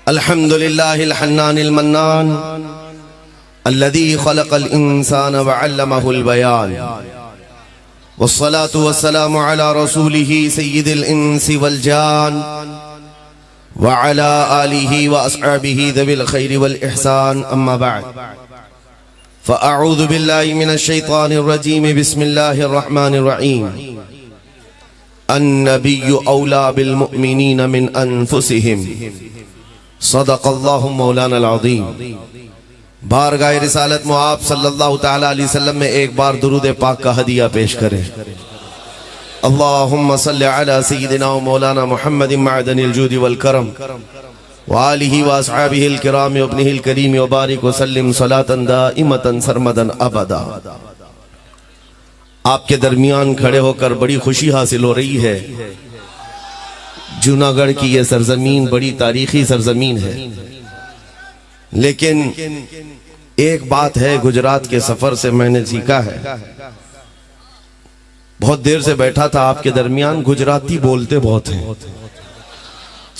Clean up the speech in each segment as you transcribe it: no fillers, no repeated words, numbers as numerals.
अल्हम्दुलिल्लाहिल हन्नानिल mannan अल्लज़ी खलक़ल इंसान व अल्लमहुल बयान वस्सलातु वस्सलामु अला रसूलिही सय्यिदिल इंसी वल जान व अला आलिही व अस्हाबिही ज़विल खैरि वल इहसान अम्मा बअद फ़अऊज़ु बिल्लाहि मिनश शैतानिर रजीम बिस्मिल्लाहिर रहमानिर रहीम अन्नबिय्यु औला बिल मुअमिनीन मिन अनफुसिहिम सदक़ल्लाहु मौलाना अज़ीम। बारगाह रिसालत में आप सल्लल्लाहु तआला अलैहि वसल्लम में एक बार दुरूद पाक का हदिया पेश करें। अल्लाहुम्मा सल्लि अला सय्यिदिना व मौलाना मुहम्मदिन मअदनिल जूदि वल करम व आलिहि व अस्हाबिहिल किराम व इब्निहिल करीम व बारिक व सल्लिम सलातन दाइमतन सरमदन अबदा। आपके दरमियान खड़े होकर बड़ी खुशी हासिल हो रही है। जूनागढ़ की यह सरजमीन बड़ी तारीखी सरजमीन है, लेकिन एक बात है, गुजरात के सफर से मैंने सीखा है। बहुत देर से बैठा था आपके दरमियान, गुजराती बोलते बहुत हैं,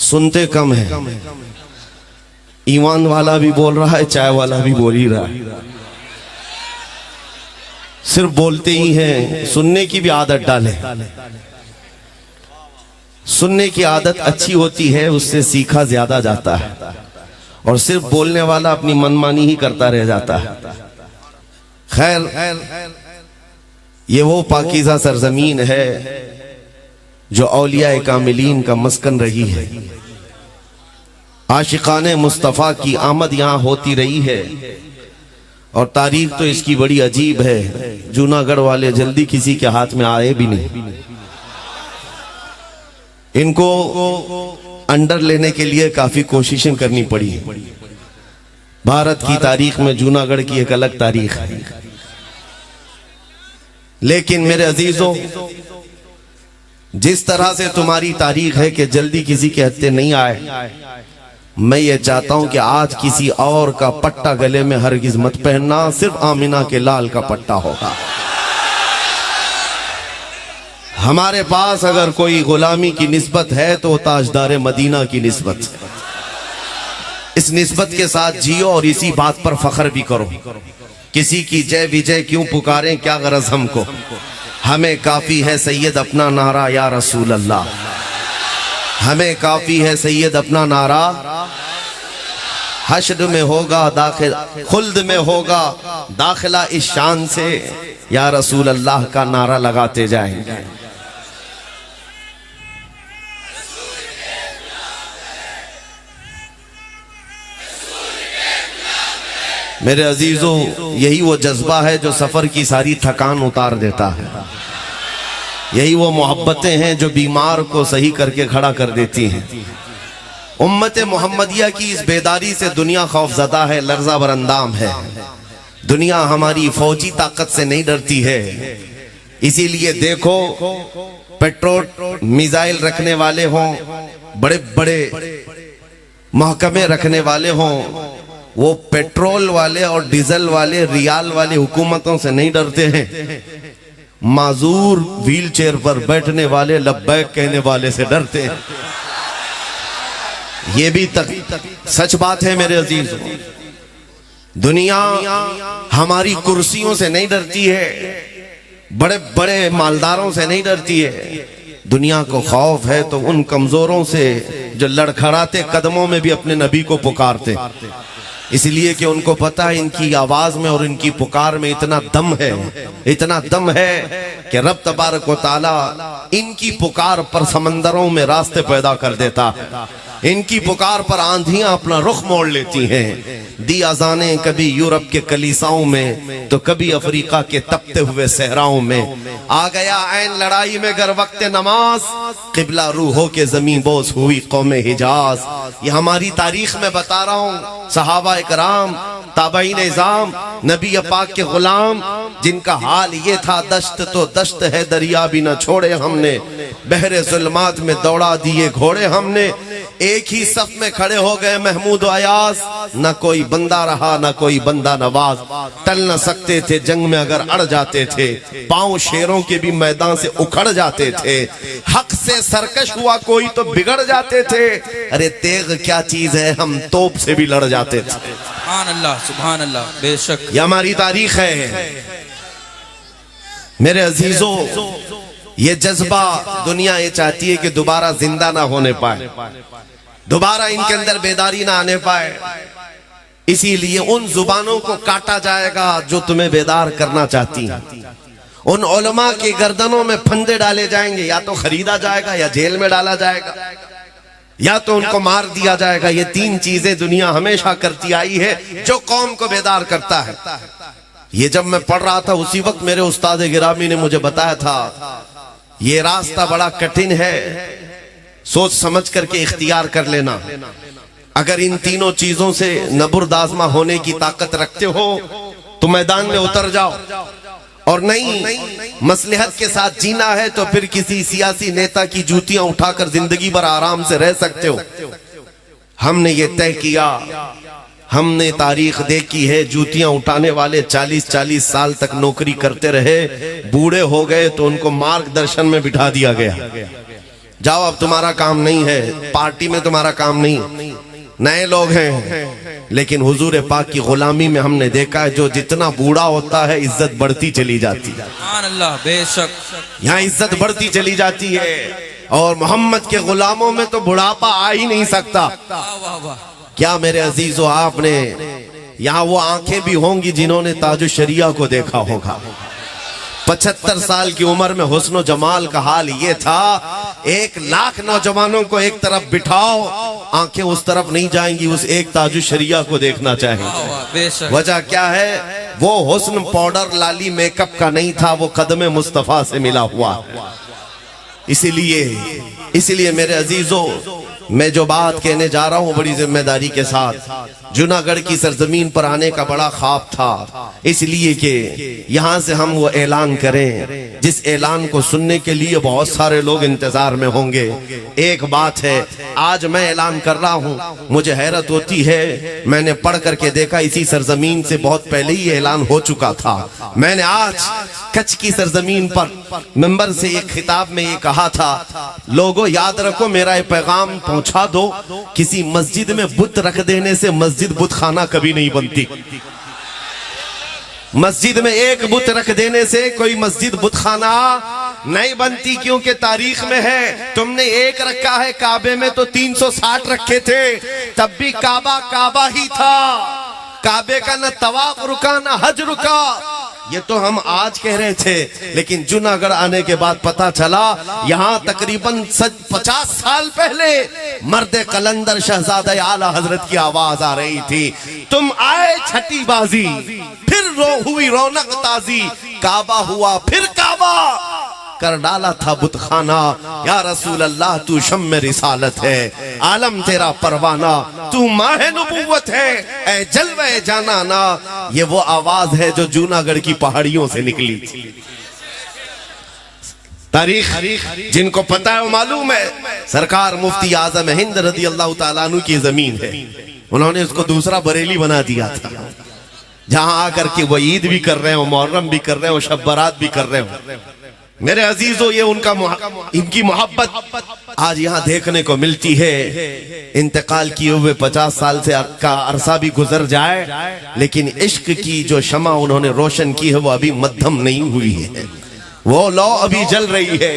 सुनते कम है। ईमान वाला भी बोल रहा है, चाय वाला भी बोल ही रहा है। सिर्फ बोलते ही हैं, सुनने की भी आदत डालें। सुनने की आदत अच्छी होती है, उससे सीखा ज्यादा जाता है, और सिर्फ बोलने वाला अपनी मनमानी ही करता रह जाता है। खैर, ये वो पाकीज़ा सरजमीन है जो औलिया कामिलीन का मस्कन रही है। आशिकाने मुस्तफ़ा की आमद यहाँ होती रही है, और तारीख तो इसकी बड़ी अजीब है। जूनागढ़ वाले जल्दी किसी के हाथ में आए भी नहीं। इनको अंडर लेने के लिए काफी कोशिशें करनी पड़ी। भारत की तारीख में जूनागढ़ की एक अलग तारीख है। लेकिन मेरे अजीजों, जिस तरह से तुम्हारी तारीख है कि जल्दी किसी के हत्थे नहीं आए, मैं ये चाहता हूं कि आज किसी और का पट्टा गले में हरगिज मत पहनना, सिर्फ आमिना के लाल का पट्टा होगा। हमारे पास अगर कोई गुलामी की निस्बत है तो ताजदार मदीना की निस्बत। इस निस्बत के साथ जियो और इसी बात पर फख्र भी करो। किसी की जय विजय क्यों पुकारें, क्या गरज हमको, हमें काफी है सैयद अपना नारा या रसूल अल्लाह। हमें काफी है सैयद अपना नारा। हश्र में होगा दाखिल, खुल्द में होगा दाखिला इस शान से, या रसूल अल्लाह का नारा लगाते जाएंगे। मेरे अजीजों, यही वो जज्बा है जो सफर की सारी थकान उतार देता है। यही वो मोहब्बतें हैं जो बीमार को सही करके खड़ा कर देती हैं। उम्मत मोहम्मदिया की इस बेदारी से दुनिया खौफजदा है, लर्जा बरंदाम है। दुनिया हमारी फौजी ताकत से नहीं डरती है। इसीलिए देखो, पेट्रोल मिसाइल रखने वाले हों, बड़े बड़े महकमे रखने वाले हों, वो पेट्रोल वाले और डीजल वाले, रियाल वाले हुकूमतों से नहीं डरते हैं। माजूर व्हील चेयर पर बैठने वाले, लब्बैक कहने वाले से डरते हैं। ये भी सच बात है मेरे अजीज। दुनिया हमारी कुर्सियों से नहीं डरती है, बड़े बड़े मालदारों से नहीं डरती है। दुनिया को खौफ है तो उन कमजोरों से जो लड़खड़ाते कदमों में भी अपने नबी को पुकारते, इसलिए कि उनको पता है इनकी आवाज में और इनकी पुकार में इतना दम है, इतना दम है कि रब तबारक व तआला इनकी पुकार पर समंदरों में रास्ते पैदा कर देता है। इनकी पुकार पर आंधियां अपना रुख मोड़ लेती हैं। दी अजाने कभी यूरोप के कलीसाओं में तो कभी अफ्रीका के तपते हुए सहराओं में। आ गया ऐन लड़ाई में गर वक्त नमाज, किबला रूहों के जमीन बोस हुई कौम हिजाज। ये हमारी तारीख में बता रहा हूँ। सहाबा इकराम, ताबईन निज़ाम, नबी पाक के गुलाम, जिनका हाल ये था, दश्त तो दश्त है दरिया भी न छोड़े हमने, बहरे जुल्मात में दौड़ा दिए घोड़े हमने। एक ही सफ में खड़े हो गए महमूद अयाज, न कोई बंदा रहा न कोई बंदा नवाज। टल न सकते थे जंग में अगर अड़ जाते थे, पांव शेरों के भी मैदान से उखड़ जाते थे। हक से सरकश हुआ कोई तो बिगड़ जाते थे, अरे तेग क्या चीज है हम तोप से भी लड़ जाते थे। सुभान अल्लाह, बेशक ये हमारी तारीख है मेरे अजीजों। ये जज्बा दुनिया ये चाहती है कि दोबारा जिंदा ना होने पाए, दोबारा इनके अंदर बेदारी ना आने पाए। इसीलिए उन जुबानों को काटा जाएगा जो तुम्हें बेदार करना चाहती हैं। उन उलमा की गर्दनों में फंदे डाले जाएंगे, या तो खरीदा जाएगा या जेल में डाला जाएगा या तो उनको मार दिया जाएगा। ये तीन चीजें दुनिया हमेशा करती आई है जो कौम को बेदार करता है। ये जब मैं पढ़ रहा था उसी वक्त मेरे उस्ताद गिरामी ने मुझे बताया था ये रास्ता बड़ा कठिन है, सोच समझ करके इख्तियार कर लेना। अगर इन तीनों चीजों से नबुर्दाजमा होने की ताकत रखते हो तो मैदान में उतर जाओ, और नहीं मसलहत के साथ जीना है तो फिर किसी सियासी नेता की जूतियां उठाकर जिंदगी भर आराम से रह सकते हो। हमने ये तय किया, हमने तारीख देखी है, जूतियां उठाने वाले 40-40 साल तक नौकरी करते रहे, बूढ़े हो गए तो उनको मार्गदर्शन में बिठा दिया गया, जाओ अब तुम्हारा काम नहीं है, पार्टी में तुम्हारा काम नहीं, नए लोग हैं। लेकिन हुजूर पाक की गुलामी में हमने देखा है जो जितना बूढ़ा होता है इज्जत बढ़ती चली जाती है। अल्लाह, बेशक यहाँ इज्जत बढ़ती चली जाती है, और मोहम्मद के गुलामों में तो बुढ़ापा आ ही नहीं सकता। क्या मेरे अजीजों, आपने यहाँ वो आंखें भी होंगी जिन्होंने ताजु शरिया को देखा होगा। 75 साल की उम्र में हुस्न जमाल का हाल ये था, 1 लाख नौजवानों को एक तरफ बिठाओ, आंखें उस तरफ नहीं जाएंगी, उस एक ताजु शरिया को देखना चाहेंगे। वजह क्या है? वो हुस्न पाउडर लाली मेकअप का नहीं था, वो कदम मुस्तफा से मिला हुआ। इसीलिए मेरे अजीजों, मैं जो बात कहने जा रहा हूं बड़ी जिम्मेदारी के साथ, जूनागढ़ की सरजमीन पर आने का बड़ा ख्वाब था, इसलिए कि यहां से हम वो ऐलान करें जिस ऐलान को सुनने के लिए बहुत सारे लोग इंतजार में होंगे। एक बात है, आज मैं ऐलान कर रहा हूं, मुझे हैरत होती है, मैंने पढ़ करके देखा इसी सरजमीन से बहुत पहले ही ऐलान हो चुका था। मैंने आज कच्छ की सरजमीन पर मिंबर से एक खिताब में ये कहा था, लोगों याद रखो, मेरा ये पैगाम पहुंचा दो, किसी मस्जिद में बुत रख देने से मस्जिद बुत खाना कभी नहीं बनती। मस्जिद में एक बुत रख देने से कोई मस्जिद बुत खाना नहीं बनती, क्योंकि तारीख में है तुमने एक रखा है, काबे में तो 360 रखे थे, तब भी काबा काबा ही था, काबे का न तवाफ रुका न हज रुका। ये तो हम आज कह रहे थे, लेकिन जूनागढ़ आने के बाद पता चला यहाँ तकरीबन 50 साल पहले मर्द कलंदर शहजादे आला हजरत की आवाज आ रही थी, तुम आए छठी बाजी, फिर हुई रौनक ताजी, काबा हुआ फिर काबा, कर डाला था बुत खाना, या रसूल अल्लाह तू शम्म रिसालत है, आलम तेरा परवाना, तू माहे नबुव्वत है, ए जलवे जाना ना। ये वो आवाज है जो जूनागढ़ की पहाड़ियों से निकली थी। तारीख जिनको पता है वो मालूम है, सरकार मुफ्ती आजम हिंद रदी अल्लाह ताला अन्हु की जमीन है, उन्होंने उसको दूसरा बरेली बना दिया था, जहां आकर के वो ईद भी कर रहे हो, मुहर्रम भी कर रहे हो, शब बारात भी कर रहे हो। मेरे अजीजों, ये उनका इनकी मोहब्बत आज यहाँ देखने को मिलती है। इंतकाल किए हुए 50 साल से का अरसा भी गुजर जाए, लेकिन इश्क की जो शमा उन्होंने रोशन की है वो अभी मध्यम नहीं हुई है, वो लौ अभी जल रही है।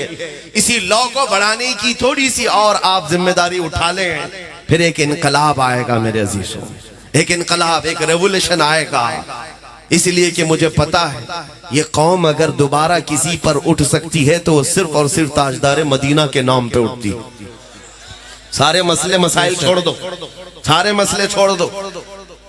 इसी लौ को बढ़ाने की थोड़ी सी और आप जिम्मेदारी उठा लें, फिर एक इनकलाब आएगा मेरे अजीजों, एक इनकलाब, एक रेवोल्यूशन आएगा। इसलिए कि मुझे पता है ये कौम अगर दोबारा किसी पर उठ सकती है तो वो सिर्फ और सिर्फ ताजदार मदीना के नाम पे उठती है। सारे मसले मसाइल छोड़ दो, सारे मसले छोड़ दो,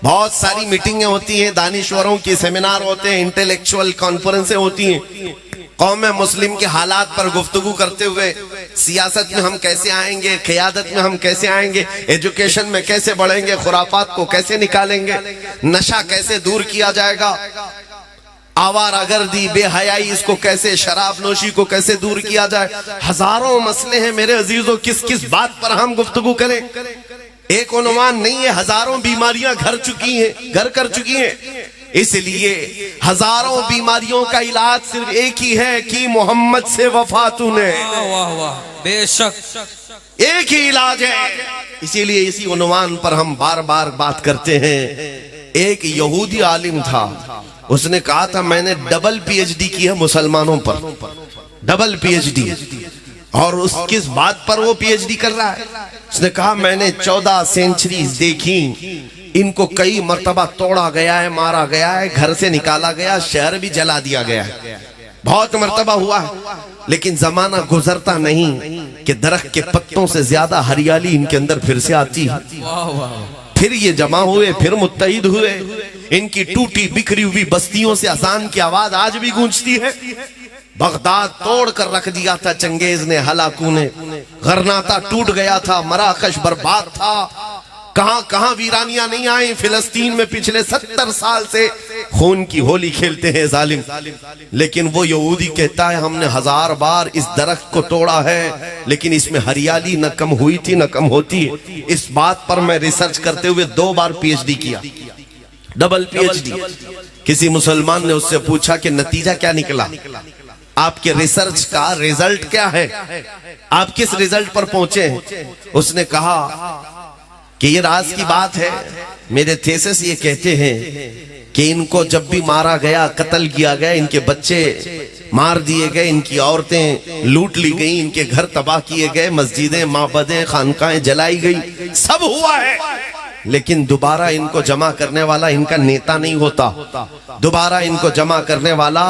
बहुत सारी मीटिंगें होती हैं, दानिश्वरों के सेमिनार होते हैं, इंटेलेक्चुअल कॉन्फ्रेंसें होती हैं, कौम मुस्लिम के हालात पर गुफ्तगू करते हुए, सियासत में हम कैसे आएंगे, क़ियादत में हम कैसे आएंगे, एजुकेशन में कैसे बढ़ेंगे, खुराफात को कैसे निकालेंगे, नशा कैसे दूर किया जाएगा। आवारागर्दी, बेहयाई, इसको कैसे, शराब नोशी को कैसे दूर किया जाए। हजारों मसले हैं मेरे अजीजों, किस किस बात पर हम गुफ्तगू करें। एक उन्वान नहीं है, हजारों बीमारियां घर कर चुकी हैं। इसलिए हजारों बीमारियों का इलाज सिर्फ एक ही है कि मोहम्मद से वफा तूने। वाह वाह, बेशक एक ही इलाज है। इसीलिए इसी उन्वान पर हम बार बार बात करते हैं। एक यहूदी आलिम था, उसने कहा था मैंने डबल पीएचडी की है मुसलमानों पर, डबल पीएचडी। और उस किस बात पर वो पीएचडी कर रहा है? उसने कहा मैंने 14 सेंचुरीज देखी, इनको कई मर्तबा तोड़ा गया है, मारा गया है, घर से निकाला गया, शहर भी जला दिया गया है, बहुत मर्तबा हुआ है। लेकिन जमाना गुजरता नहीं कि दरख्त के पत्तों से ज्यादा हरियाली इनके अंदर फिर से आती है। वाह वाह, फिर ये जमा हुए, फिर मुत्तहिद हुए। इनकी टूटी बिखरी हुई बस्तियों से अजान की आवाज आज भी गूंजती है। बगदाद तोड़ कर रख दिया था चंगेज ने, हलाकू ने। गरनाता टूट गया था, मराकश बर्बाद था। कहां कहां वीरानियां नहीं आई। फिलिस्तीन में पिछले 70 साल से खून की होली खेलते हैं जालिम। लेकिन वो यहूदी कहता है हमने 1000 बार इस दरख्त को तोड़ा है, लेकिन इसमें हरियाली न कम हुई थी न कम होती है। इस बात पर मैं रिसर्च करते हुए 2 बार पीएचडी किया, डबल पीएचडी। किसी मुसलमान ने उससे पूछा कि नतीजा क्या निकला, आपके रिसर्च का रिजल्ट क्या है, आप किस रिजल्ट पर पहुंचे हैं? उसने कहा कि ये राज की बात है, मेरे थेसिस ये कहते हैं कि इनको जब भी मारा गया, कत्ल किया गया, इनके बच्चे मार दिए गए, इनकी औरतें लूट ली गई, इनके घर तबाह किए गए, मस्जिदें, माबदें, खानकाएं जलाई गई, सब हुआ है। लेकिन दोबारा इनको जमा करने वाला इनका नेता नहीं होता, दोबारा इनको जमा करने वाला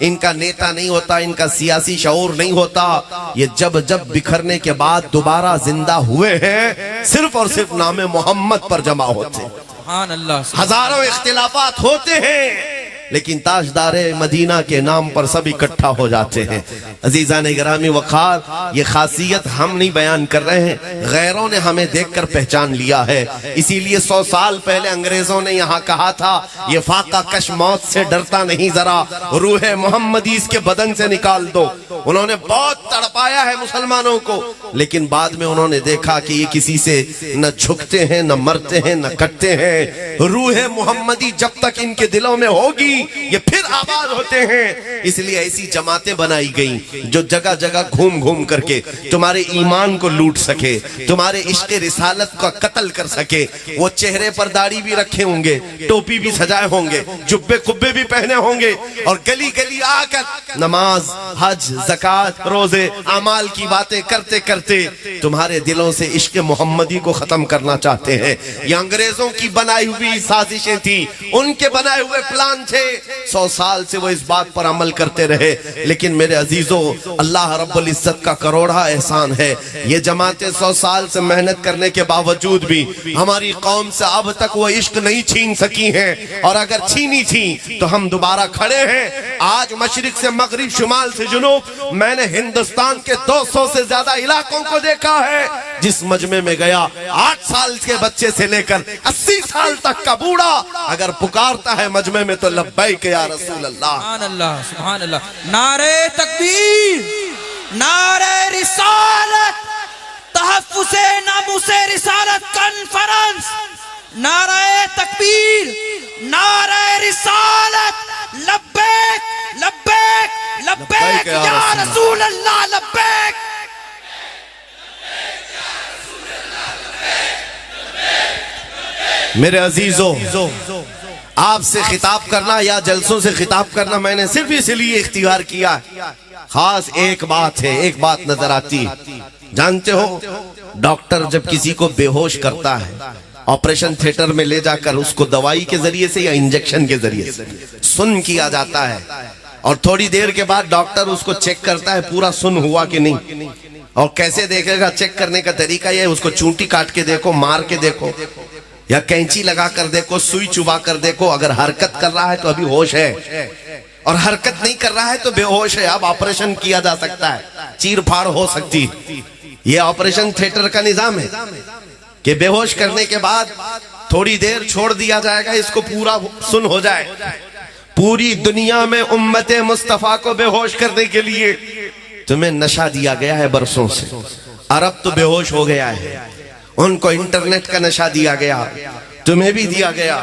इनका नेता नहीं होता, इनका सियासी शऊर नहीं होता। ये जब जब बिखरने के बाद दोबारा जिंदा हुए हैं, सिर्फ और सिर्फ नामे मोहम्मद पर जमा होते। सुभान अल्लाह। हजारों इख्तिलाफात होते हैं, लेकिन ताजदारे मदीना के नाम पर सब इकट्ठा हो जाते हैं। अजीजान गिरामी वक़ार, ये खासियत हम नहीं बयान कर रहे हैं, गैरों ने हमें देखकर पहचान लिया है। इसीलिए 100 साल पहले अंग्रेजों ने यहाँ कहा था ये फाका कश मौत से डरता नहीं, जरा रूह मोहम्मदी इसके बदन से निकाल दो। उन्होंने बहुत तड़पाया है मुसलमानों को, लेकिन बाद में उन्होंने देखा कि ये किसी से न झुकते हैं, न मरते हैं, न कटते हैं। रूह मोहम्मदी जब तक इनके दिलों में होगी ये फिर आबाद होते हैं। इसलिए ऐसी जमातें बनाई गई जो जगह जगह घूम घूम करके तुम्हारे ईमान को लूट सके, तुम्हारे इश्क़ रिसालत का कत्ल कर सके। वो चेहरे पर दाढ़ी भी रखे होंगे, टोपी भी सजाए होंगे, जुब्बे कुब्बे भी पहने होंगे, और गली गली आकर नमाज, हज, ज़कात, रोजे, अमाल की बातें करते करते तुम्हारे दिलों से इश्क़ मोहम्मदी को खत्म करना चाहते हैं। ये अंग्रेजों की बनाई हुई साजिशें थी, उनके बनाए हुए प्लान थे। 100 साल से वो इस बात पर अमल करते रहे। लेकिन मेरे अजीजों, अल्लाह रब्बुल इज्जत का करोड़ा एहसान है, ये जमातें 100 साल से मेहनत करने के बावजूद भी हमारी कौम से अब तक वो इश्क नहीं छीन सकी हैं। और अगर छीनी थी तो हम दोबारा खड़े हैं। आज मशरिक से मगरिब, शुमाल से जुनूब, मैंने हिंदुस्तान के 200 से ज्यादा इलाकों को देखा है। जिस मजमे में गया, 8 साल के बच्चे से लेकर 80 साल तक का बूढ़ा अगर पुकारता है मजमे में तो लब्बैक या रसूल अल्लाह। सुभान अल्लाह, सुभान अल्लाह। नारे तकबीर, नारे रिसालत, तहफ्फुज़े नामुसे रिसालत कॉन्फ्रेंस। नारे तकबीर, नारे रिसालत, लब्बैक लब्बैक लब्बैक या रसूल अल्लाह, लब्बैक। मेरे अजीजों, आपसे खिताब करना या जलसों से खिताब करना मैंने सिर्फ इसलिए इख्तियार किया। खास एक बात है, एक बात नजर आती है। जानते हो, डॉक्टर जब किसी को बेहोश करता है, ऑपरेशन थिएटर में ले जाकर उसको दवाई के जरिए से या इंजेक्शन के जरिए से सुन किया जाता है, और थोड़ी देर के बाद डॉक्टर उसको चेक करता है पूरा सुन हुआ कि नहीं। और कैसे देखेगा? चेक करने का तरीका यह है, उसको चूंटी काट के देखो, मार के देखो, या कैंची लगा कर देखो, सुई चुबा कर देखो। अगर हरकत कर रहा है तो अभी होश है, और हरकत नहीं कर रहा है तो बेहोश है। अब ऑपरेशन किया जा सकता है, चीर फाड़ हो सकती है। ये ऑपरेशन थिएटर का निजाम है कि बेहोश करने के बाद थोड़ी देर छोड़ दिया जाएगा, इसको पूरा सुन हो जाए। पूरी दुनिया में उम्मत मुस्तफा को बेहोश करने के लिए तुम्हें नशा दिया गया है बरसों से। अरब तो बेहोश हो गया है, उनको इंटरनेट का नशा दिया गया, तुम्हें भी दिया गया।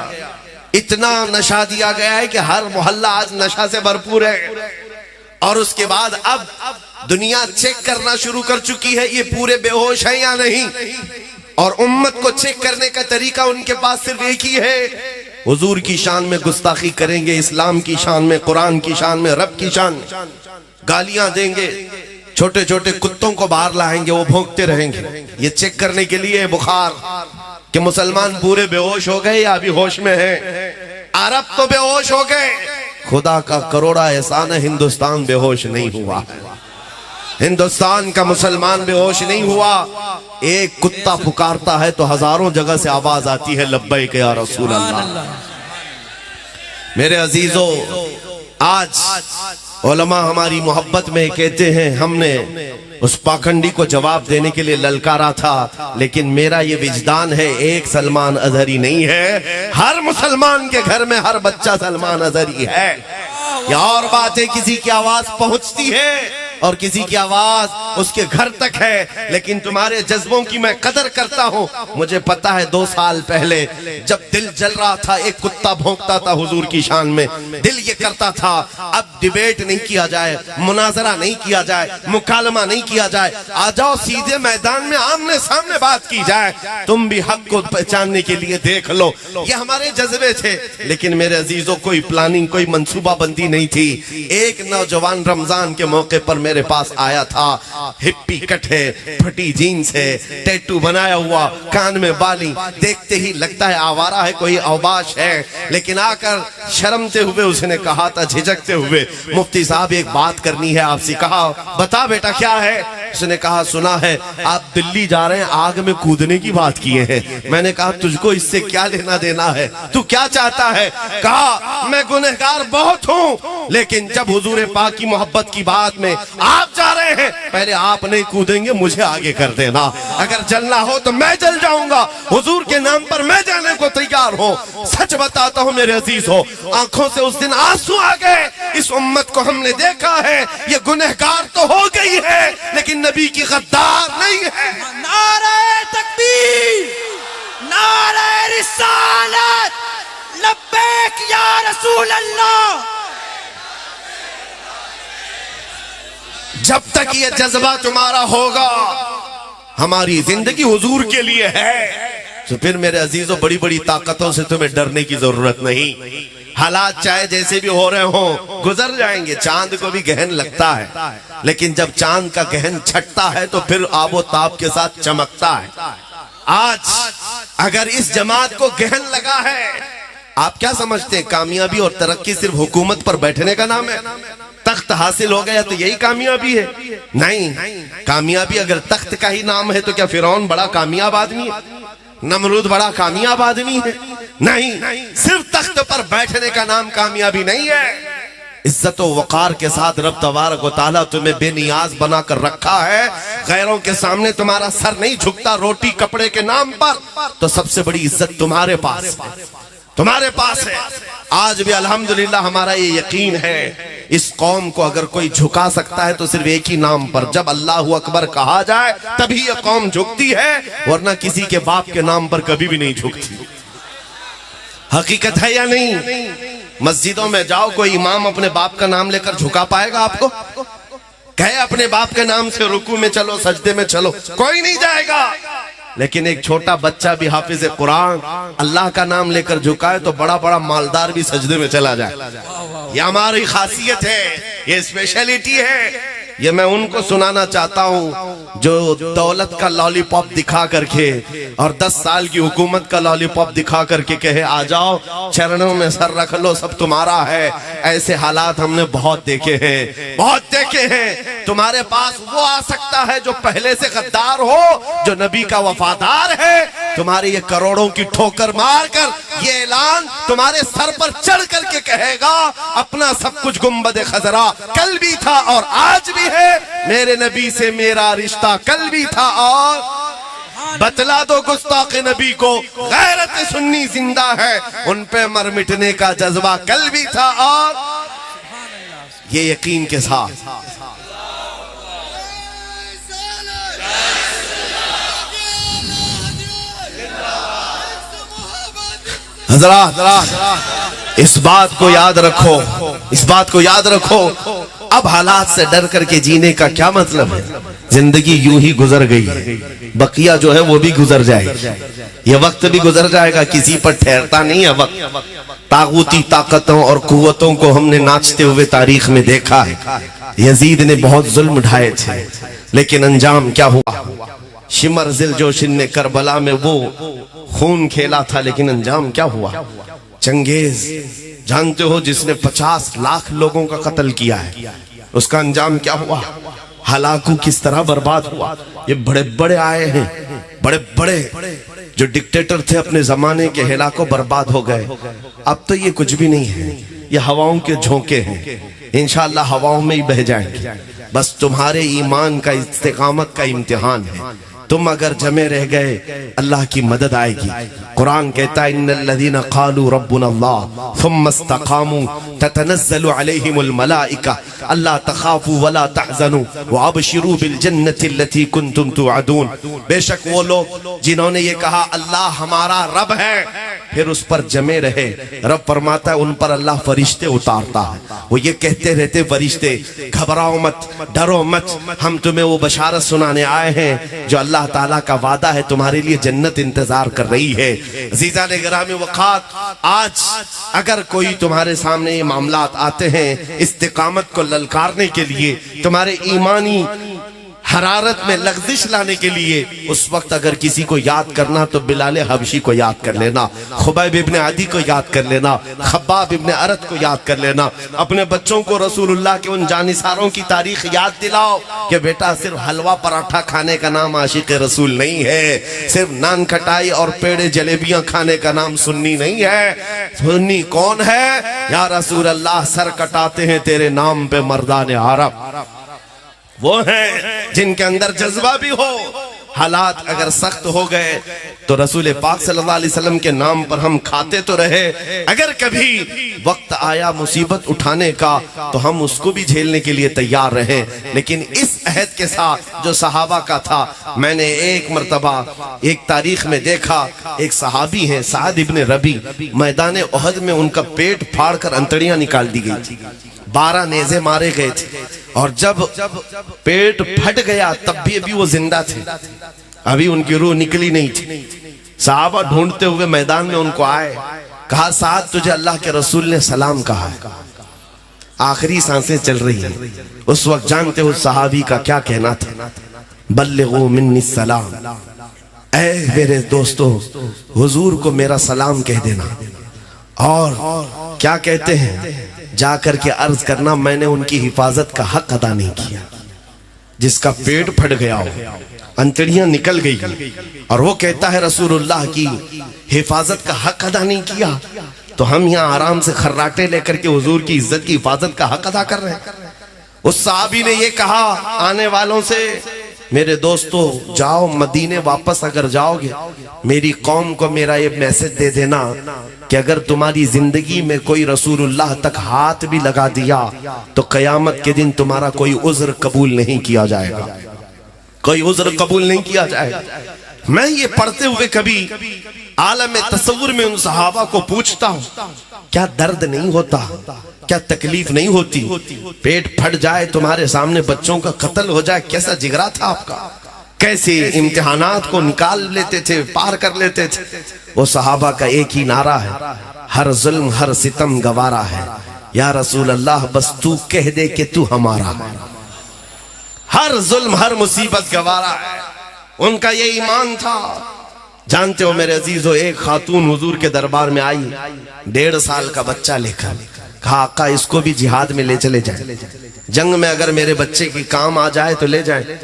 इतना नशा दिया गया है कि हर मोहल्ला आज नशा से भरपूर है। और उसके बाद अब दुनिया चेक करना शुरू कर चुकी है ये पूरे बेहोश है या नहीं। और उम्मत को चेक करने का तरीका उनके पास सिर्फ एक ही है, हुजूर की शान में गुस्ताखी करेंगे, इस्लाम की शान में, कुरान की शान में, रब की शान, गालियां देंगे, छोटे छोटे कुत्तों को बाहर लाएंगे, वो भौंकते रहेंगे। ये चेक करने के लिए बुखार कि मुसलमान पूरे बेहोश हो गए या अभी होश में हैं। अरब तो बेहोश हो गए, खुदा का करोड़ा एहसान है हिंदुस्तान बेहोश नहीं हुआ। हिंदुस्तान का मुसलमान बेहोश नहीं हुआ। एक कुत्ता पुकारता है तो हजारों जगह से आवाज आती है लब्बैक या रसूल अल्लाह। मेरे अजीजों, आज उलमा हमारी मोहब्बत में कहते हैं हमने उस पाखंडी को जवाब देने के लिए ललकारा था, लेकिन मेरा ये विजदान है एक सलमान अजहरी नहीं है, हर मुसलमान के घर में हर बच्चा सलमान अजहरी है। या और बात है किसी की आवाज पहुंचती है और किसी की आवाज उसके घर तक है, लेकिन तुम्हारे जज्बों की मैं कदर करता हूं। मुझे पता है 2 साल पहले जब दिल जल रहा था, एक कुत्ता भौंकता था हुजूर की शान में, दिल ये करता था अब डिबेट नहीं किया जाए, मुनाजरा नहीं किया जाए, मुकालमा नहीं किया जाए, आ जाओ सीधे मैदान में आमने सामने बात की जाए, तुम भी हक को पहचानने के लिए देख लो। ये हमारे जज्बे थे। लेकिन मेरे अजीजों, कोई प्लानिंग, कोई मंसूबाबंदी नहीं थी। एक नौजवान रमजान के मौके पर मेरे पास आया था, हिप्पी कट है, फटी जीन्स है, टैटू बनाया हुआ, कान में बाली, देखते ही लगता है आवारा है, कोई अवबाश है। लेकिन आकर शर्मते हुए उसने कहा था, झिझकते हुए, मुफ्ती साहब एक बात करनी है आपसे। कहा बता बेटा क्या है? उसने कहा सुना है आप दिल्ली जा रहे हैं, आग में कूदने की बात किए हैं। मैंने कहा तुझको इससे क्या लेना देना है, तू क्या चाहता है? कहा मैं गुनहगार बहुत हूँ, लेकिन जब हुजूर पाक की मोहब्बत की बात में आप जा रहे हैं, पहले आप नहीं कूदेंगे, मुझे आगे कर देना। अगर जलना हो तो मैं जल जाऊंगा, हुजूर के नाम पर मैं जाने को तैयार हूँ। सच बताता हूँ मेरे अजीज हो, आंखों से उस दिन आंसू आ गए। इस उम्मत को हमने देखा है, ये गुनहगार तो हो गई है, लेकिन नबी की गद्दार नहीं है। नारे तकबीर, नारे रिसालत, लब्बैक या रसूल अल्लाह। जब तक ये जज्बा तुम्हारा होगा, हमारी जिंदगी हुजूर के लिए है, तो फिर मेरे अजीजों बड़ी बड़ी ताकतों से तुम्हें डरने की जरूरत नहीं। हालात चाहे जैसे भी हो रहे हो, गुजर जाएंगे। चांद को भी गहन लगता है, लेकिन जब चांद का गहन छटता है तो फिर आबो ताब के साथ चमकता है। आज अगर इस जमात को गहन लगा है, आप क्या समझते हैं कामयाबी और तरक्की सिर्फ हुकूमत पर बैठने का नाम है? तख्त हासिल हो गया तो यही कामयाबी है? नहीं, कामयाबी अगर तख्त का ही नाम है तो क्या फिरौन बड़ा कामयाब आदमी है? नमरूद बड़ा कामयाब आदमी है? नहीं, सिर्फ तख्त पर बैठने का नाम कामयाबी नहीं है। इज्जत व वकार के साथ रब तबारक व तआला तुम्हें बेनियाज बनाकर रखा है। गैरों के सामने तुम्हारा सर नहीं झुकता रोटी कपड़े के नाम पर, तो सबसे बड़ी इज्जत तुम्हारे पास है, तुम्हारे पास है। आज भी अल्हम्दुलिल्लाह हमारा ये यकीन है, इस कौम को अगर कोई झुका सकता है तो सिर्फ एक ही नाम पर, जब अल्लाहु अकबर कहा जाए तभी ये कौम झुकती है, वरना किसी के बाप के नाम पर कभी भी नहीं झुकती। हकीकत है या नहीं? मस्जिदों में जाओ, कोई इमाम अपने बाप का नाम लेकर झुका पाएगा आपको? कहे अपने बाप के नाम से रुकू में चलो, सजदे में चलो, कोई नहीं जाएगा। लेकिन एक छोटा बच्चा भी हाफिज कुरान अल्लाह का नाम लेकर झुकाए तो बड़ा बड़ा मालदार भी सजदे में चला जाए। ये हमारी खासियत है, ये स्पेशलिटी है। ये मैं उनको सुनाना चाहता हूँ जो दौलत का लॉलीपॉप दिखा करके और 10 साल की हुकूमत का लॉलीपॉप दिखा करके कहे आ जाओ चरणों में सर रख लो, सब तुम्हारा है। ऐसे हालात हमने बहुत देखे हैं, बहुत देखे हैं। तुम्हारे पास वो आ सकता है जो पहले से गद्दार हो, जो नबी का वफादार है। तुम्हारे ये करोड़ों की ठोकर मारकर ये ऐलान तुम्हारे सर पर चढ़ करके कहेगा अपना सब कुछ गुंबद खजरा कल भी था और आज भी है, मेरे नबी से मेरा रिश्ता कल भी था और बतला दो गुस्ताख नबी को गैरत सुन्नी जिंदा है, उन पे मर मिटने का जज्बा कल भी था और ये यकीन के साथ हज़रात इस बात को याद रखो, इस बात को याद रखो। अब हालात से डर करके जीने का क्या मतलब है? जिंदगी यूं ही गुजर गई है, बकिया जो है वो भी गुजर जाएगी, ये वक्त भी गुजर जाएगा, किसी पर ठहरता नहीं है वक्त। तागूती ताकतों और कुव्वतों को हमने नाचते हुए तारीख में देखा है। यजीद ने बहुत जुल्म ढाए थे, लेकिन अंजाम क्या हुआ? शिमर जिलजोशिन ने करबला में वो खून खेला था, लेकिन अंजाम क्या हुआ? चंगेज जानते हो, जिसने 50 लाख लोगों का कत्ल किया है, उसका अंजाम क्या हुआ? हलाकू किस तरह बर्बाद हुआ। ये बड़े बड़े आए हैं, बड़े बड़े जो डिक्टेटर थे अपने जमाने के, हलाको बर्बाद हो गए। अब तो ये कुछ भी नहीं है, ये हवाओं के झोंके हैं, इंशाअल्लाह हवाओं में ही बह जाएंगे। बस तुम्हारे ईमान का इस्तिकामत का इम्तिहान है। तुम अगर जमे रह गए अल्लाह की मदद आएगी। कुरान कहता है इन्नल्लज़ीना क़ालू रब्बुनल्लाह सुम्मा इस्तक़ामू ततनज़्ज़लु अलैहिमुल मलाइका अल्ला तख़ाफ़ू वला तहज़नू व अबशिरू बिल जन्नति अल्लती कुन्तुम तुअदून। बेशक वो लोग जिन्होंने ये कहा अल्लाह हमारा रब है, फिर उस पर जमे रहे, रब फरमाता है उन पर अल्लाह फरिश्ते उतारता है। वो ये कहते रहते फरिश्ते, घबराओ मत, डरो मत, हम तुम्हें वो बशारत सुनाने आए हैं जो अल्लाह ताला का वादा है, तुम्हारे लिए जन्नत इंतजार कर रही है। अज़ीज़ान गिरामी वक़ात, आज अगर कोई तुम्हारे सामने ये मामलात आते हैं इस्तिकामत को ललकारने के लिए, तुम्हारे ईमानी हरारत में लग़ज़िश लाने के लिए, उस वक्त अगर किसी को याद करना तो बिलाल हबशी को याद कर लेना, खुबैब इब्ने आदी को याद कर लेना, खब्बाब इब्ने अरत को याद कर लेना। अपने बच्चों को रसूलुल्लाह के उन जानिसारों की तारीख याद दिलाओ कि बेटा सिर्फ हलवा पराठा खाने का नाम आशिक रसूल नहीं है, सिर्फ नान खटाई और पेड़े जलेबियां खाने का नाम सुन्नी नहीं है। सुन्नी कौन है? या रसूल अल्लाह, सर कटाते हैं तेरे नाम पे मर्दान अरब, वो हैं जिनके अंदर जज्बा भी हो। हालात अगर सख्त हो गए तो रसूल पाक सल्लल्लाहु अलैहि वसल्लम के नाम पर हम खाते तो रहे, अगर कभी वक्त आया मुसीबत उठाने का तो हम उसको भी झेलने के लिए तैयार रहे। लेकिन इस अहद के साथ जो सहाबा का था, मैंने एक मर्तबा एक तारीख में देखा, एक सहाबी है साद इब्ने रबी, मैदान उहद में उनका पेट फाड़ कर अंतड़ियां निकाल दी गई थी, 12 नेज़े मारे गए थे, और जब पेट फट गया तब भी वो जिंदा थे, अभी उनकी रूह निकली नहीं थी। सहाबा ढूंढते हुए मैदान में उनको आए, कहा साद तुझे अल्लाह के रसूल ने सलाम कहा है, आखिरी सांसें चल रही हैं। उस वक्त जानते हो सहाबी का क्या कहना था? बल्लिगू मिन्नी सलाम, ऐ मेरे दोस्तों हुजूर को मेरा सलाम कह देना। और क्या कहते हैं? जाकर के अर्ज करना मैंने उनकी हिफाजत का हक अदा नहीं किया। जिसका पेट फट गया हो, अंतड़ियां निकल गई, और वो कहता है रसूलुल्लाह की हिफाजत का हक अदा नहीं किया, तो हम यहाँ आराम से खर्राटे लेकर के हुजूर की इज्जत की हिफाजत का हक अदा कर रहे हैं। उस सहाबी ने ये कहा आने वालों से, मेरे दोस्तों जाओ मदीने वापस अगर जाओगे, मेरी कौम को मेरा ये मैसेज दे देना कि अगर तुम्हारी जिंदगी में कोई रसूलुल्लाह तक हाथ भी लगा दिया तो कयामत के दिन तुम्हारा कोई उज़्र कबूल नहीं किया जाएगा, कोई उज़्र कबूल नहीं किया जाएगा। मैं ये पढ़ते हुए कभी आलम तसव्वुर में उन सहाबा को पूछता हूँ, क्या दर्द नहीं होता, क्या तकलीफ नहीं होती? पेट फट जाए, तुम्हारे सामने बच्चों का कत्ल हो जाए, कैसा जिगरा था आपका, कैसे इम्तिहानात को निकाल लेते थे, पार कर लेते थे। वो सहाबा का एक ही नारा है, हर जुल्म हर सितम गवारा है, या रसूल अल्लाह बस तू कह दे कि तू हमारा। हर जुल्म हर मुसीबत गवारा है, उनका ये ईमान था। जानते हो मेरे अजीजों, एक खातून हुजूर के दरबार में आई 1.5 साल का बच्चा लेकर, कहा आका इसको भी जिहाद में ले चले जाए, जंग में अगर मेरे बच्चे की काम आ जाए तो ले जाए।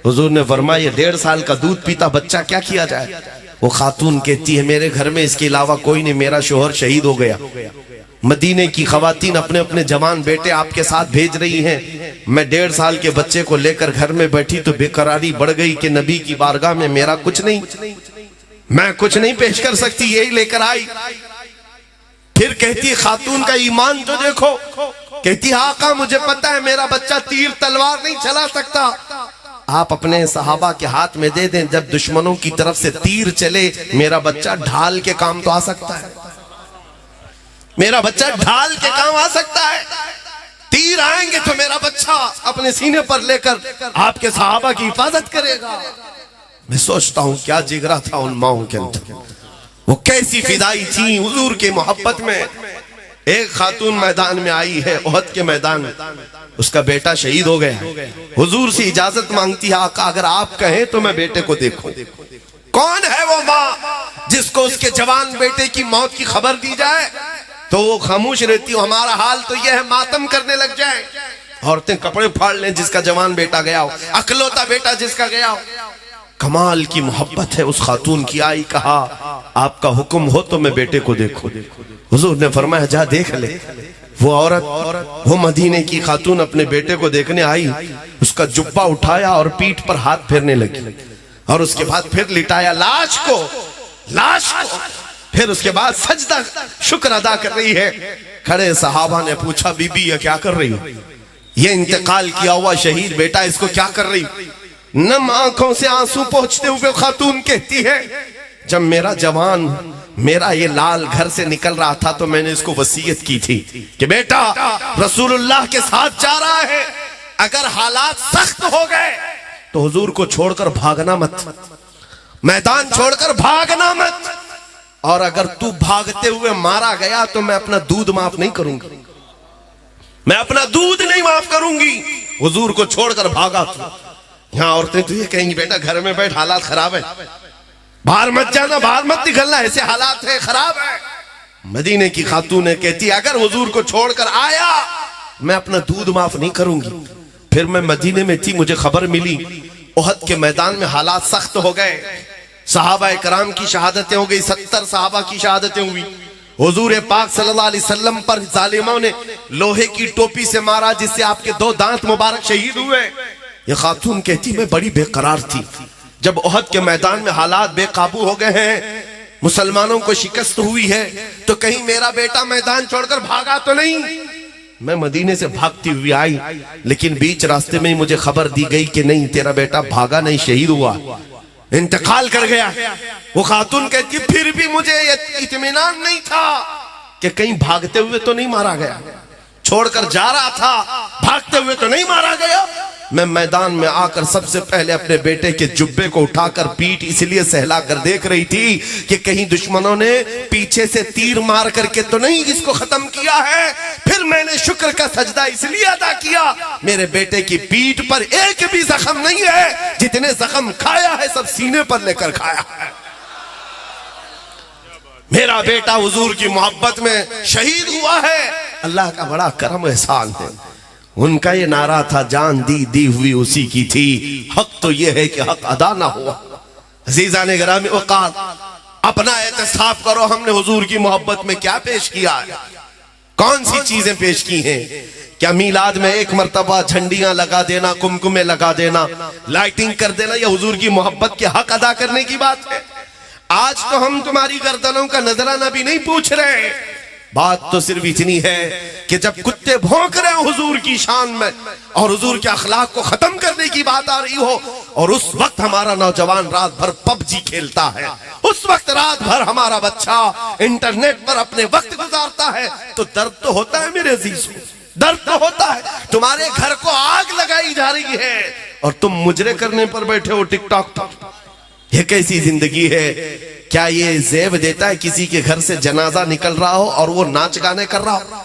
हुजूर ने फरमाया ये 1.5 साल का दूध पीता बच्चा क्या किया जाए? वो खातून कहती है मेरे घर में इसके अलावा कोई नहीं, मेरा शोहर शहीद हो गया। मदीने की खवातीन अपने अपने जवान बेटे आपके साथ भेज रही हैं, मैं 1.5 साल के बच्चे को लेकर घर में बैठी तो बेकरारी बढ़ गई कि नबी की बारगाह में मेरा कुछ नहीं, मैं कुछ नहीं पेश कर सकती, यही लेकर आई। फिर कहती खातून का ईमान तो देखो, कहती आका मुझे पता है मेरा बच्चा तीर तलवार नहीं चला सकता, आप अपने सहाबा के हाथ में दे दें, जब दुश्मनों की तरफ से तीर चले मेरा बच्चा ढाल के काम तो आ सकता है, मेरा बच्चा ढाल के काम आ सकता है। तीर आएंगे तो मेरा बच्चा अपने सीने पर लेकर आपके सहाबा की हिफाजत करेगा। मैं सोचता हूं क्या जिगरा था उन माओं के अंदर, वो कैसी फिदाई थी हुजूर की मोहब्बत में। एक खातून मैदान में आई है, ओहद के मैदान में, उसका बेटा शहीद हो गया, हुजूर से इजाजत मांगती है आका अगर आप कहें तो मैं बेटे को देखूं। कौन है वो माँ जिसको उसके जवान बेटे की मौत की खबर दी जाए तो वो खामोश रहती हो? हमारा हाल तो यह है, मातम करने लग जाए, औरतें कपड़े फाड़ लें जिसका जवान बेटा गया हो, अकलौता बेटा जिसका गया हो। कमाल की मोहब्बत है उस खातून की। आई कहा आपका हुक्म हो तो मैं बेटे को देखूं। हुजूर ने फरमाया जा देख ले। वो औरत, वो मदीने की खातून अपने बेटे को देखने आई, उसका जुब्बा उठाया और पीठ पर हाथ फेरने लगी और उसके बाद फिर लिटाया लाश को, फिर उसके बाद सजदा शुक्र अदा कर रही है। खड़े सहाबा ने पूछा बीबी ये क्या कर रही हो? ये इंतकाल किया हुआ शहीद बेटा, इसको क्या कर रही? नम आंखों से आंसू पोंछते हुए खातून कहती है जब मेरा जवान, मेरा ये लाल घर से निकल रहा था तो मैंने इसको वसीयत की थी कि बेटा रसूलुल्लाह के साथ जा रहा है, अगर हालात सख्त हो गए तो हुजूर को छोड़कर भागना मत, मैदान छोड़कर भागना मत, और अगर तू भागते हुए मारा गया तो मैं अपना दूध माफ नहीं करूंगी, मैं अपना दूध नहीं माफ करूंगी। हुजूर को छोड़कर भागा तू। यहाँ औरतें तो ये कहेंगी बेटा घर में बैठ, हालात खराब है, बाहर मत जाना, बाहर मत निकलना, ऐसे हालात है, खराब है। मदीने की खातून कहती अगर हुजूर को छोड़कर आया मैं अपना दूध माफ नहीं करूंगी। फिर मैं मदीने में थी, मुझे खबर मिली ओहद के मैदान में हालात सख्त हो गए, सहाबा कराम की शहादतें हो गई, 70 सहाबा की शहादतें हुई। हुजूर पाक सल्लल्लाहु अलैहि वसल्लम पर जालिमों ने लोहे की टोपी से मारा जिससे आपके 2 दांत मुबारक शहीद हुए। ये खातून कहती मैं बड़ी बेकरार थी, जब ओहद के मैदान में हालात बेकाबू हो गए हैं, मुसलमानों को शिकस्त हुई है, तो कहीं मेरा बेटा मैदान छोड़कर भागा तो नहीं। मैं मदीने से भागती हुई आई, लेकिन बीच रास्ते में ही मुझे खबर दी गई कि नहीं तेरा बेटा भागा नहीं, शहीद हुआ, इंतकाल कर गया। वो खातून कहती फिर भी मुझे इत्मीनान नहीं था कि कहीं भागते हुए तो नहीं मारा गया, छोड़कर जा रहा था, भागते हुए तो नहीं मारा गया। मैं मैदान में आकर सबसे पहले अपने बेटे के जुब्बे को उठाकर पीठ इसलिए सहला कर देख रही थी कि कहीं दुश्मनों ने पीछे से तीर मार करके तो नहीं इसको खत्म किया है। फिर मैंने शुक्र का सजदा इसलिए अदा किया मेरे बेटे की पीठ पर एक भी जख्म नहीं है, जितने जख्म खाया है सब सीने पर लेकर खाया है। मेरा बेटा हुजूर की मोहब्बत में शहीद हुआ है, अल्लाह का बड़ा करम एहसान है। उनका ये नारा था जान दी हुई उसी की थी, हक तो ये है कि हक अदा ना हुआ। अजीज़ान गिरामी औकात, अपना एहतिसाब करो, हमने हुजूर की मोहब्बत में क्या पेश किया है, कौन सी चीजें पेश की हैं? क्या मीलाद में एक मर्तबा झंडियां लगा देना, कुमकुमे लगा देना, लाइटिंग कर देना, या हुजूर की मोहब्बत के हक अदा करने की बात है? आज तो हम तुम्हारी गर्दनों का नजराना भी नहीं पूछ रहे, बात तो सिर्फ इतनी है कि जब कुत्ते भौंक रहे हो हुजूर की शान में और हुजूर के अखलाक को खत्म करने की बात आ रही हो, और उस वक्त हमारा नौजवान रात भर पबजी खेलता है, उस वक्त रात भर हमारा बच्चा इंटरनेट पर अपने वक्त गुजारता है, तो दर्द तो होता है मेरे अजीज, दर्द तो होता है। तुम्हारे घर को आग लगाई जा रही है और तुम मुजरे करने पर बैठे हो टिकटॉक पर। यह कैसी जिंदगी है? क्या ये ज़ेब देता है किसी के घर से जनाजा निकल रहा हो और वो नाच गाने कर रहा हो,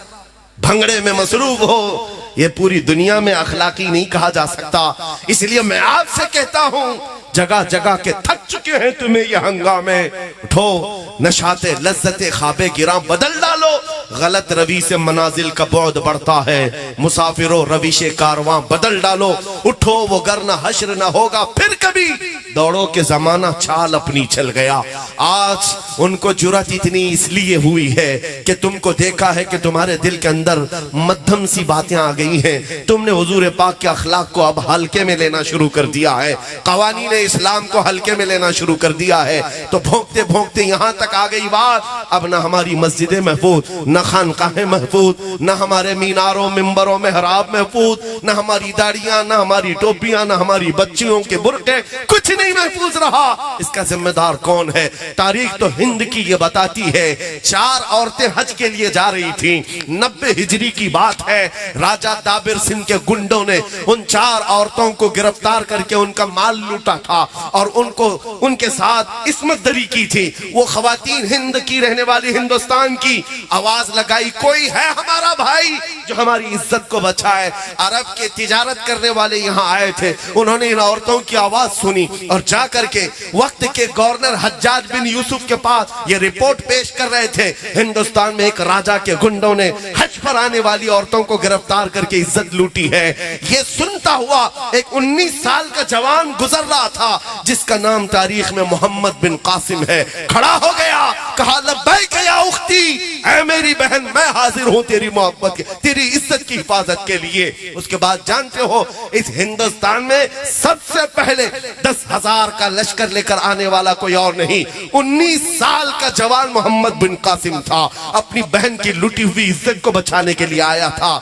भंगड़े में मसरूफ हो? ये पूरी दुनिया में अखलाकी नहीं कहा जा सकता। इसलिए मैं आपसे कहता हूं, जगह जगह के थक चुके हैं तुम्हें ये हंगामे, उठो नशाते लज्जते ख्वाबे गिरा बदल डालो, गलत रवि से मनाजिल का बौद बढ़ता है, मुसाफिरों रविशे कारवां बदल डालो, उठो वो गर न हश्र न होगा फिर कभी, दौड़ो के जमाना चाल अपनी चल गया, आज उनको जुर्रत इतनी इसलिए हुई है कि तुमको देखा है कि तुम्हारे दिल के अंदर मध्यम सी बातें आ गई हैं। तुमने हुजूर पाक के अखलाक को अब हल्के में लेना शुरू कर दिया है, कवानीन इस्लाम को हल्के में लेना शुरू कर दिया है। तो भोंकते भोंकते यहां तक आ गई बात, अब ना हमारी मस्जिदें महफूज, न खानकाहें महफूज, न हमारे मीनारों मिंबरों में हराब महफूज, न हमारी दाढ़ियां, न हमारी टोपियां, न हमारी बच्चियों के बुरके, कुछ नहीं महफूज रहा। इसका जिम्मेदार कौन है? तारीख तो हिंद की ये बताती है 4 औरतें हज के लिए जा रही थी, 90 हिजरी की बात है। राजा दाबिर सिंह के गुंडों ने उन 4 औरतों को गिरफ्तार करके उनका माल लूटा था और उनको उनके साथ इस्मत दरी की थी। वो खवातीन हिंद की रहने वाली हिंदुस्तान की आवाज लगाई, कोई है हमारा भाई जो हमारी इज्जत को बचाए। अरब के तिजारत करने वाले यहाँ आए थे, उन्होंने इन औरतों की आवाज सुनी और जा करके वक्त के गवर्नर हज्जाज बिन यूसुफ के पास ये रिपोर्ट पेश कर रहे थे, हिंदुस्तान में एक राजा के गुंडों ने हज पर आने वाली औरतों को गिरफ्तार करके इज्जत लूटी है। ये सुनता हुआ एक 19 साल का जवान गुजर रहा था जिसका नाम तारीख में मोहम्मद बिन कासिम है। खड़ा हो गया, कहा लब्बैक या उख्ती, ऐ मेरी बहन मैं हाजिर हूं तेरी मोहब्बत के, तेरी इज्जत की हिफाजत के लिए। उसके बाद जानते हो इस हिंदुस्तान में सबसे पहले 10,000 का लश्कर लेकर आने वाला कोई और नहीं, 19 साल का जवान मोहम्मद बिन कासिम था। अपनी बहन की लूटी हुई इज्जत को बचाने के लिए आया था।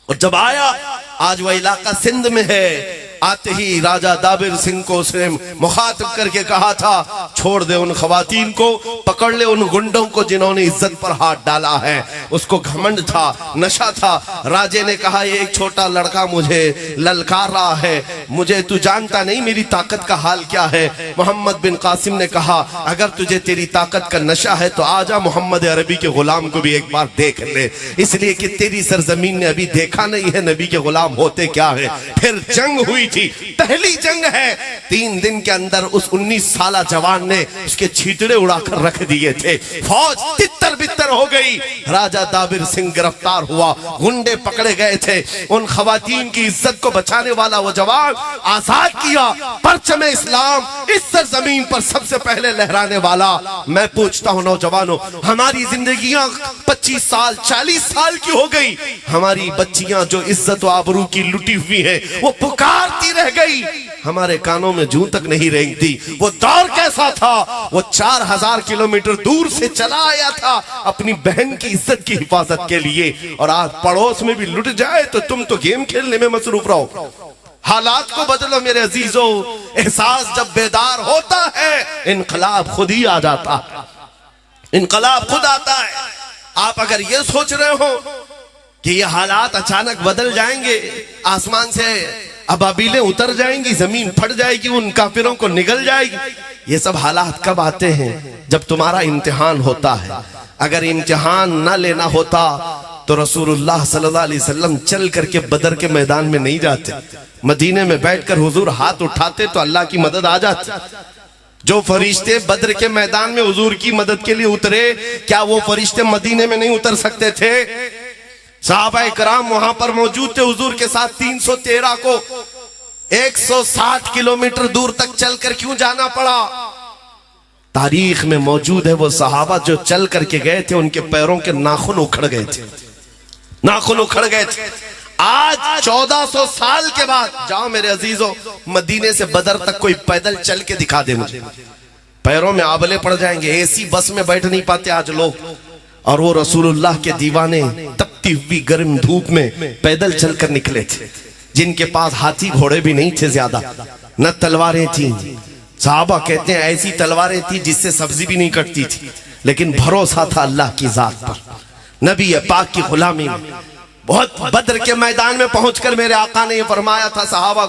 और जब आया, आज वह इलाका सिंध में है, आते ही राजा दाबिर सिंह को उसने मुखातिब करके कहा था, छोड़ दे उन खवातीन को, पकड़ ले उन गुंडों को जिन्होंने इज्जत पर हाथ डाला है। उसको घमंड था, नशा था। राजे ने कहा, ये एक छोटा लड़का मुझे ललकार रहा है, मुझे तू जानता नहीं मेरी ताकत का हाल क्या है। मोहम्मद बिन कासिम ने कहा, अगर तुझे तेरी ताकत का नशा है तो आजा मोहम्मद अरबी के गुलाम को भी एक बार देख ले, इसलिए कि तेरी सरजमीन ने अभी देखा नहीं है नबी के गुलाम होते क्या है। फिर जंग हुई थी, पहली जंग है। 3 दिन के अंदर उस 19 साला जवान ने उसके छींटड़े उड़ाकर रख दिए थे। फौज तितर बितर हो गई। राजा दाबिर सिंह गिरफ्तार हुआ, गुंडे पकड़े गए थे। उन खवातीन की इज्जत को बचाने वाला वो जवान आजाद किया। परचम इस्लाम इस सरजमीन पर सबसे पहले लहराने वाला। मैं पूछता हूं नौजवानों, हमारी जिंदगियां 25 साल 40 साल की हो गई, हमारी बच्चियां जो इज्जत व आबरू की लुटी हुई है वो पुकारती रह गई, हमारे कानों में जूं तक नहीं रेंगती। वो दौर कैसा था? वो 4000 किलोमीटर दूर से चला आया था अपनी बहन की इज्जत की हिफाजत के लिए, और आज पड़ोस में भी लुट जाए तो तुम तो गेम खेलने में मसरूफ रहो। हालात को बदलो मेरे अजीजों। एहसास जब बेदार होता है, इनकलाब खुद ही आ जाता है, इनकलाब खुद आता है। आप अगर ये सोच रहे हो कि ये हालात अचानक बदल जाएंगे, आसमान से अबाबीलें उतर जाएंगी, जमीन फट जाएगी, उन काफिरों को निगल जाएगी, ये सब हालात कब आते हैं? जब तुम्हारा इम्तिहान होता है। अगर इम्तिहान ना लेना होता तो रसूलुल्लाह सल्लल्लाहु अलैहि वसल्लम चल करके बदर के मैदान में नहीं जाते, मदीने में बैठकर हुजूर हाथ उठाते तो अल्लाह की मदद आ जाती। जो फरिश्ते बद्र के मैदान में हुजूर की मदद के लिए उतरे, क्या वो फरिश्ते मदीने में नहीं उतर सकते थे? सहाबा इकराम वहां पर मौजूद थे हुजूर के साथ। 313 को 160 किलोमीटर दूर तक चलकर क्यों जाना पड़ा? तारीख में मौजूद है वो सहाबा जो चल करके गए थे, उनके पैरों के नाखून उखड़ गए थे, नाखून उखड़ गए थे। आज 1400 साल के बाद जाओ मेरे अजीजों, मदीने से बदर तक कोई पैदल चल के दिखा दे मुझे, पैरों में आबले पड़ जाएंगे। एसी बस में बैठ नहीं पाते आज लोग, और वो रसूलुल्लाह के दीवाने तपती हुई गर्म धूप में पैदल चलकर निकले थे, जिनके पास हाथी घोड़े भी नहीं थे ज्यादा, न तलवारें थी। साहबा कहते हैं ऐसी तलवारें थी जिससे सब्जी भी नहीं कटती थी, लेकिन भरोसा था अल्लाह की जात पर, नबी पाक की गुलामी में। बहुत बद्र के मैदान में पहुंचकर मेरे आका ने यह फरमाया था, साहबा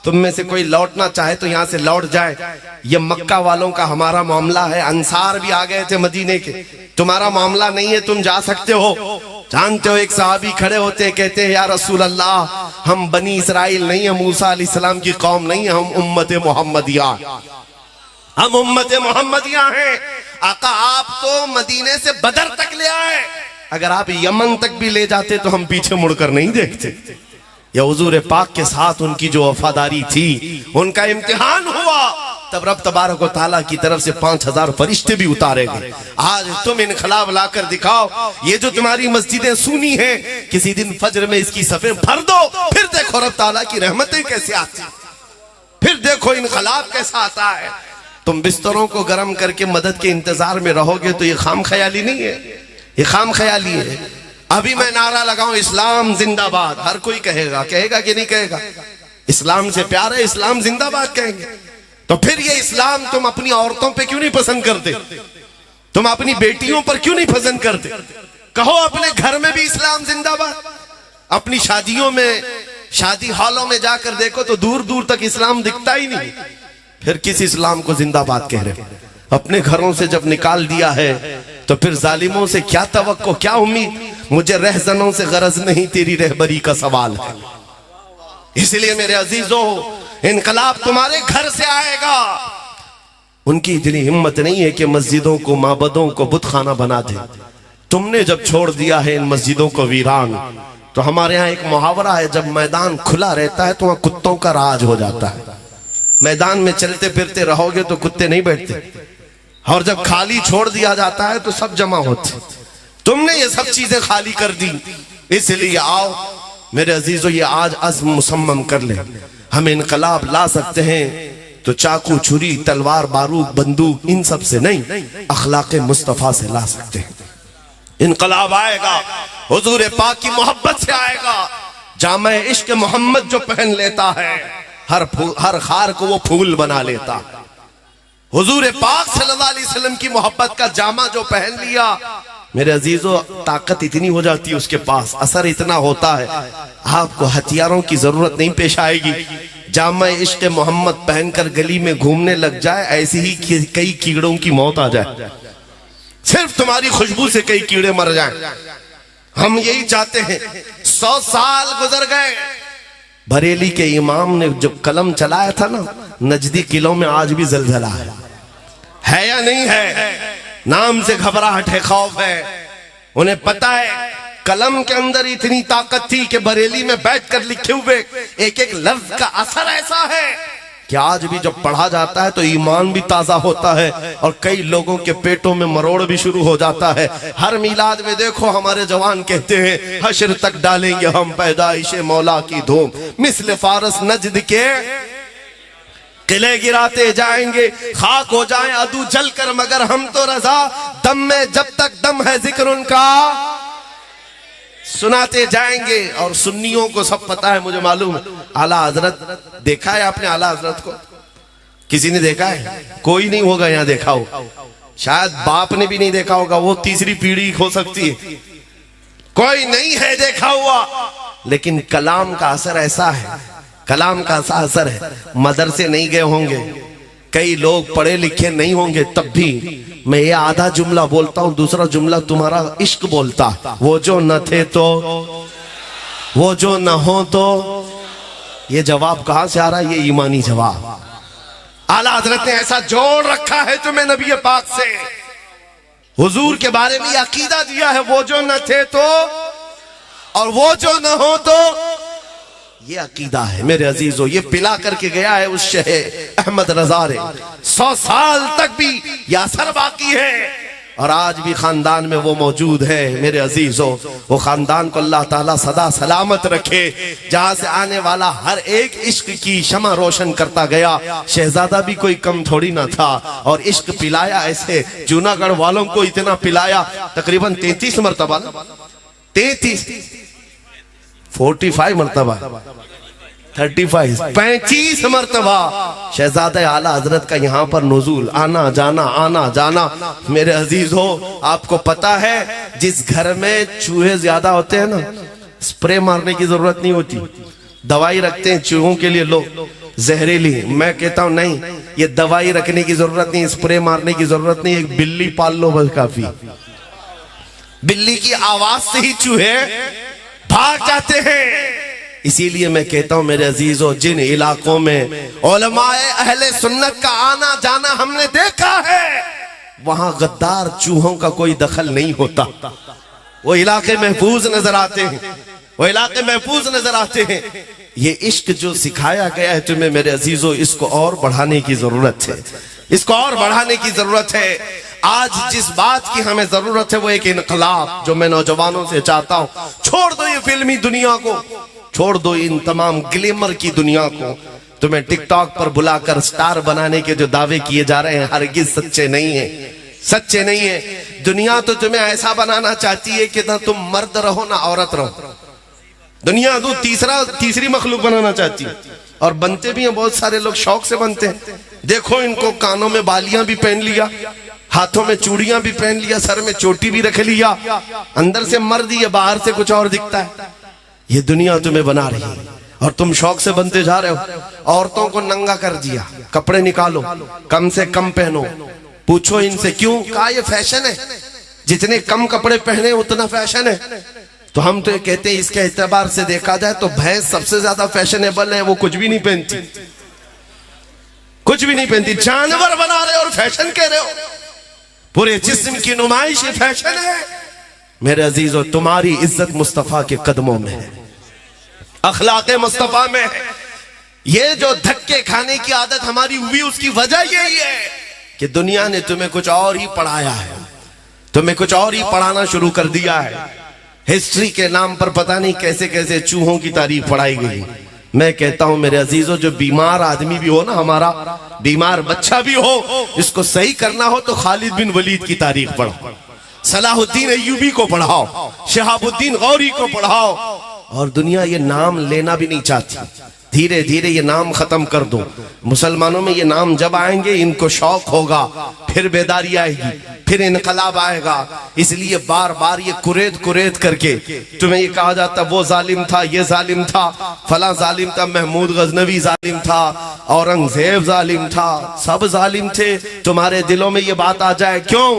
तुम में से कोई लौटना चाहे तो यहां से लौट जाए, ये मक्का वालों का हमारा मामला है। अंसार भी आ गए थे मदीने के, तुम्हारा मामला नहीं है, तुम जा सकते हो। जानते हो एक सहाबी खड़े होते कहते हैं, या रसूल अल्लाह हम बनी इसराइल नहीं है, मूसा अलैहिस्सलाम की कौम नहीं है, हम उम्मत मोहम्मदिया, हम उम्मत मोहम्मदिया हैं। आका आप तो मदीने से बदर तक ले आए, अगर आप यमन तक भी ले जाते तो हम पीछे मुड़कर नहीं देखते। या हुजूर पाक के साथ उनकी जो वफादारी थी, उनका इम्तिहान हुआ। तब रब तबारक व तआला की तरफ से 5000 फरिश्ते भी उतारे गए। आज तुम इनकलाब लाकर दिखाओ। ये जो तुम्हारी मस्जिदें सूनी हैं, किसी दिन फजर में इसकी सफेद भर दो, फिर देखो रब तआला की रहमतें कैसे आती, फिर देखो इनकलाब कैसा आता है। तुम बिस्तरों को गर्म करके मदद के इंतजार में रहोगे तो ये खाम ख्याली नहीं है, ये खाम ख्याली है। अभी मैं नारा लगाऊं इस्लाम जिंदाबाद, हर कोई कहेगा, कहेगा कि नहीं कहेगा? इस्लाम से प्यार है, इस्लाम जिंदाबाद कहेंगे। तो फिर ये इस्लाम तुम अपनी औरतों पे क्यों नहीं पसंद करते? तुम अपनी बेटियों पर क्यों नहीं पसंद करते? कहो अपने घर में भी इस्लाम जिंदाबाद। अपनी शादियों में, शादी हॉलों में जाकर देखो तो दूर दूर तक इस्लाम दिखता ही नहीं। फिर किस इस्लाम को जिंदाबाद कह रहे हो? अपने घरों से जब निकाल दिया है तो फिर जालिमों से क्या तवक्को, क्या उम्मीद? मुझे रहजनों से गरज नहीं, तेरी रहबरी का सवाल है। इसलिए मेरे अजीजों, इनकलाब तुम्हारे घर से आएगा। उनकी इतनी हिम्मत नहीं है कि मस्जिदों को, माबदों को बुतखाना बना दे। तुमने जब छोड़ दिया है इन मस्जिदों को वीरान, तो हमारे यहाँ एक मुहावरा है, जब मैदान खुला रहता है तो वहां कुत्तों का राज हो जाता है। मैदान में चलते फिरते रहोगे तो कुत्ते नहीं बैठते, और जब खाली छोड़ दिया जाता है तो सब जमा होते। तुमने ये सब चीजें खाली कर दी। इसलिए आओ मेरे अजीजों, ये आज अज़्म मुसम्मम कर ले। हम इनकलाब ला सकते हैं तो चाकू, छुरी, तलवार, बारूद, बंदूक, इन सब से नहीं, अखलाक़े मुस्तफ़ा से ला सकते हैं। इनकलाब आएगा हुजूर पाक की मोहब्बत से आएगा। जामे इश्क मोहम्मद जो पहन लेता है, हर खार को वो फूल बना लेता। हुजूर पाक सल्लल्लाहु अलैहि वसल्लम की मोहब्बत का जामा जो पहन लिया, मेरे अजीजों, ताकत इतनी हो जाती है उसके पास, असर इतना होता है, आपको हथियारों की जरूरत नहीं पेश आएगी। जामा इश्क मोहम्मद पहनकर गली में घूमने लग जाए, ऐसे ही कई कीड़ों की मौत आ जाए। सिर्फ तुम्हारी खुशबू से कई कीड़े मर जाएं। हम यही चाहते हैं। 100 साल गुजर गए, बरेली के इमाम ने जब कलम चलाया था ना, नजदी किलों में आज भी जलजला है या नहीं है? नाम से घबराहट है, खौफ है। उन्हें पता है कलम के अंदर इतनी ताकत थी कि बरेली में बैठकर लिखे हुए एक एक लफ्ज का असर ऐसा है कि आज भी जब पढ़ा जाता है तो ईमान भी ताजा होता है, और कई लोगों के पेटों में मरोड़ भी शुरू हो जाता है। हर मिलाद में देखो हमारे जवान कहते हैं, हश्र तक डालेंगे हम पैदाइशे मौला की धूम, मिस्ल फारस नजद के किले गिराते जाएंगे, खाक हो जाएं अदू जलकर, मगर हम तो रजा, दम में जब तक दम है जिक्र उनका सुनाते जाएंगे। और सुन्नियों को सब पता है, मुझे मालूम है। आला हजरत देखा है आपने? आला हजरत को किसी ने देखा है? कोई नहीं होगा यहाँ देखा हो, शायद बाप ने भी नहीं देखा होगा, वो तीसरी पीढ़ी हो सकती है, कोई नहीं है देखा हुआ। लेकिन कलाम का असर ऐसा है, कलाम का ऐसा असर है, मदरसे नहीं गए होंगे, कई लोग पढ़े लिखे नहीं होंगे, तब भी मैं ये आधा जुमला बोलता हूँ, दूसरा जुमला तुम्हारा इश्क बोलता। वो जो न थे तो, वो जो न हो तो। ये जवाब कहां से आ रहा है? ये ईमानी जवाब। आला हजरत ने ऐसा जोड़ रखा है तुम्हें नबी पाक से, हुजूर के बारे में अकीदा दिया है, वो जो न थे तो और वो जो न हो तो। ये अकीदा है मेरे अजीजों, ये पिला करके गया है उस शहे अहमद रजा ने। 100 साल तक भी यह असर बाकी है, और आज भी खानदान में वो मौजूद है मेरे अजीजों। वो खानदान को अल्लाह ताला सदा सलामत रखे, जहां से आने वाला हर एक इश्क की शमा रोशन करता गया। शहजादा भी कोई कम थोड़ी ना था, और इश्क पिलाया ऐसे, जूनागढ़ वालों को इतना पिलाया, तकरीबन 33 मरतबा, 45 मरतबा, 35 मरतबा शहजादा आला हजरत का यहाँ पर नुज़ूल, आना जाना आना जाना। मेरे अजीज हो, आपको पता है जिस घर में चूहे ज्यादा होते हैं ना, स्प्रे मारने की जरूरत नहीं होती, दवाई रखते हैं चूहों के लिए लोग जहरीली। मैं कहता हूं नहीं, ये दवाई रखने की जरूरत नहीं, स्प्रे मारने की जरूरत नहीं, एक बिल्ली पाल लो बस काफी। बिल्ली की आवाज से ही चूहे भाग जाते हैं। इसीलिए मैं कहता हूं मेरे अजीजों, जिन इलाकों में उलमाए अहले सुन्नत का आना जाना हमने देखा है, वहां गद्दार चूहों का कोई दखल नहीं होता। वो इलाके महफूज नजर आते हैं, वो इलाके महफूज नजर आते हैं। ये इश्क जो सिखाया गया है तुम्हें मेरे अजीजों, इसको और बढ़ाने की जरूरत है, इसको और बढ़ाने की जरूरत है। आज जिस बात की हमें जरूरत है वो एक इनकलाब, जो मैं नौजवानों से चाहता हूं, छोड़ दो ये फिल्मी दुनिया को, छोड़ दो इन तमाम ग्लैमर की दुनिया को। तुम्हें टिकटॉक पर बुलाकर स्टार बनाने के जो दावे किए जा रहे हैं हरगिज सच्चे नहीं है, सच्चे नहीं है। दुनिया तो तुम्हें ऐसा बनाना चाहती है कि ना तुम मर्द रहो ना औरत रहो। दुनिया तो तीसरी मखलूक बनाना चाहती है, और बनते भी हैं बहुत सारे लोग, शौक से बनते हैं। देखो इनको कानों में बालियां भी पहन लिया, हाथों में चूड़ियां भी पहन लिया, सर में चोटी भी रख लिया, अंदर से मर्द ही है, बाहर से कुछ और दिखता है। ये दुनिया तुम्हें बना रही है और तुम शौक से बनते जा रहे हो। औरतों को नंगा कर दिया, कपड़े निकालो, कम से कम पहनो। पूछो इनसे क्यों? कहा ये फैशन है, जितने कम कपड़े पहने उतना फैशन है। तो हम तो ये कहते हैं इसके एतबार से देखा जाए तो भैंस सबसे ज्यादा फैशनेबल है, वो कुछ भी नहीं पहनती, कुछ भी नहीं पहनती। जानवर बना रहे हो और फैशन कह रहे हो, पूरे जिस्म की नुमाइश ये फैशन है। मेरे अजीजों, तुम्हारी इज्जत मुस्तफा के कदमों में है, अखलाके मुस्तफा में है। ये जो धक्के खाने की आदत हमारी हुई उसकी वजह यही है कि दुनिया ने तुम्हें कुछ और ही पढ़ाया है, तुम्हें कुछ और ही पढ़ाना शुरू कर दिया है। हिस्ट्री के नाम पर पता नहीं कैसे कैसे चूहों की तारीफ पढ़ाई गई। मैं कहता हूं मेरे अजीजों, जो बीमार आदमी भी हो ना, हमारा बीमार बच्चा भी हो, इसको सही करना हो तो खालिद बिन वलीद की तारीख पढ़ो, सलाहुद्दीन अय्यूबी को पढ़ाओ, शहाबुद्दीन गौरी को पढ़ाओ। और दुनिया ये नाम लेना भी नहीं चाहती, धीरे धीरे ये नाम खत्म कर दो। मुसलमानों में ये नाम जब आएंगे इनको शौक होगा, फिर बेदारी आएगी, फिर इनकलाब आएगा। इसलिए बार बार ये कुरेद कुरेद करके तुम्हें ये कहा जाता वो जालिम था, ये जालिम था, फला जालिम था, महमूद गजनवी जालिम था, औरंगजेब जालिम था, सब जालिम थे। तुम्हारे दिलों में ये बात आ जाए, क्यों?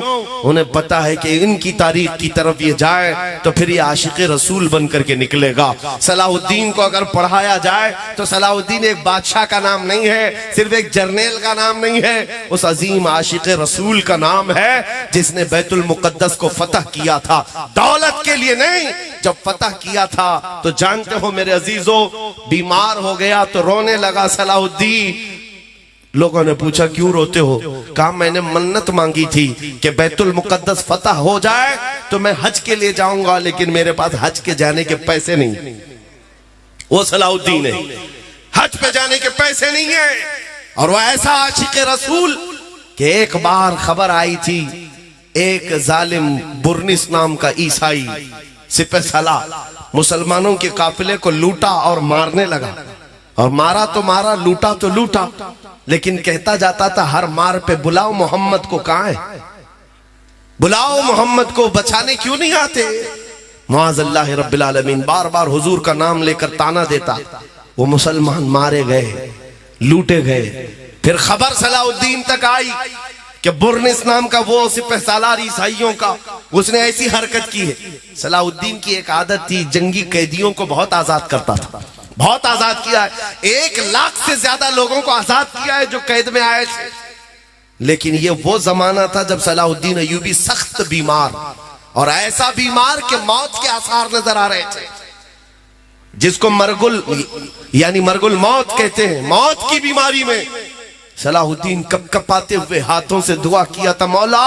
उन्हें पता है कि इनकी तारीख की तरफ ये जाए तो फिर ये आशिक रसूल बन करके निकलेगा। सलाहुद्दीन को अगर पढ़ाया जाए तो सलाहुद्दीन एक बादशाह का नाम नहीं है, सिर्फ एक जर्नैल का नाम नहीं है, उस अजीम आशिक रसूल का नाम है जिसने बैतुल मुकद्दस को फतह किया था, दौलत के लिए नहीं। जब फतह किया था तो जानते हो मेरे अजीजों, बीमार हो गया तो रोने लगा सलाहुद्दीन। लोगों ने पूछा क्यों रोते हो? कहा मैंने मन्नत मांगी थी कि बैतुल मुकद्दस फतह हो जाए तो मैं हज के लिए जाऊंगा, लेकिन मेरे पास हज के जाने के पैसे नहीं। वो सलाहुद्दीन है, हज पे जाने के पैसे नहीं है। और वो ऐसा आशिक रसूल कि एक बार खबर आई थी, एक जालिम बुर्निस नाम का ईसाई सिपहसालार मुसलमानों के काफिले को लूटा और मारने लगा। और मारा तो मारा, लूटा तो लूटा, लेकिन कहता जाता था हर मार पे बुलाओ मोहम्मद को, कहां है? बुलाओ मोहम्मद को, बचाने क्यों नहीं आते? मुआज़ल्लाह रब्बिल आलमीन बार बार हुजूर का नाम लेकर ताना देता। वो मुसलमान मारे गए, लूटे गए। फिर खबर सलाहुद्दीन तक आई कि बुर्निस नाम का वो सिपहसालार ईसाइयों का, उसने ऐसी हरकत की है। सलाहुद्दीन की एक आदत थी, जंगी कैदियों को बहुत आजाद करता था, बहुत आजाद किया है। 1 लाख से ज्यादा लोगों को आजाद किया है जो कैद में आए थे। लेकिन ये वो जमाना था जब सलाहुद्दीन अय्यूबी सख्त बीमार, और ऐसा बीमार कि मौत के आसार नजर आ रहे थे, जिसको मरगुल यानी मरगुल मौत कहते हैं। मौत की बीमारी में सलाहुद्दीन कपकपाते हुए हाथों से दुआ किया था, मौला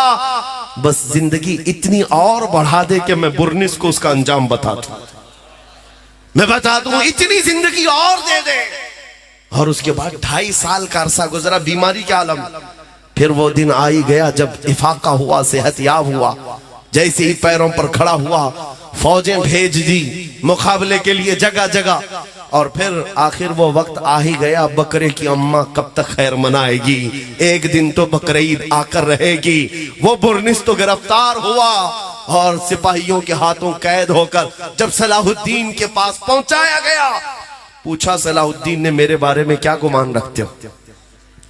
बस जिंदगी इतनी और बढ़ा दे कि मैं बुर्निस को उसका अंजाम बता दूं, मैं बता दूं, इतनी जिंदगी और दे दे। और उसके बाद 2.5 साल का अरसा गुजरा बीमारी के आलम। फिर वो दिन आ ही गया जब इफाका हुआ, सेहतयाब हुआ, जैसे ही पैरों पर खड़ा हुआ फौजें भेज दी मुकाबले के लिए जगह जगह। और फिर आखिर वो वक्त आ ही गया, बकरे की अम्मा कब तक खैर मनाएगी, एक दिन तो बकरीद आकर रहेगी। वो बुर्निस तो गिरफ्तार हुआ और सिपाहियों के हाथों कैद होकर जब सलाहुद्दीन के पास पहुंचाया गया, पूछा सलाहुद्दीन ने मेरे बारे में क्या गुमान रखते हो?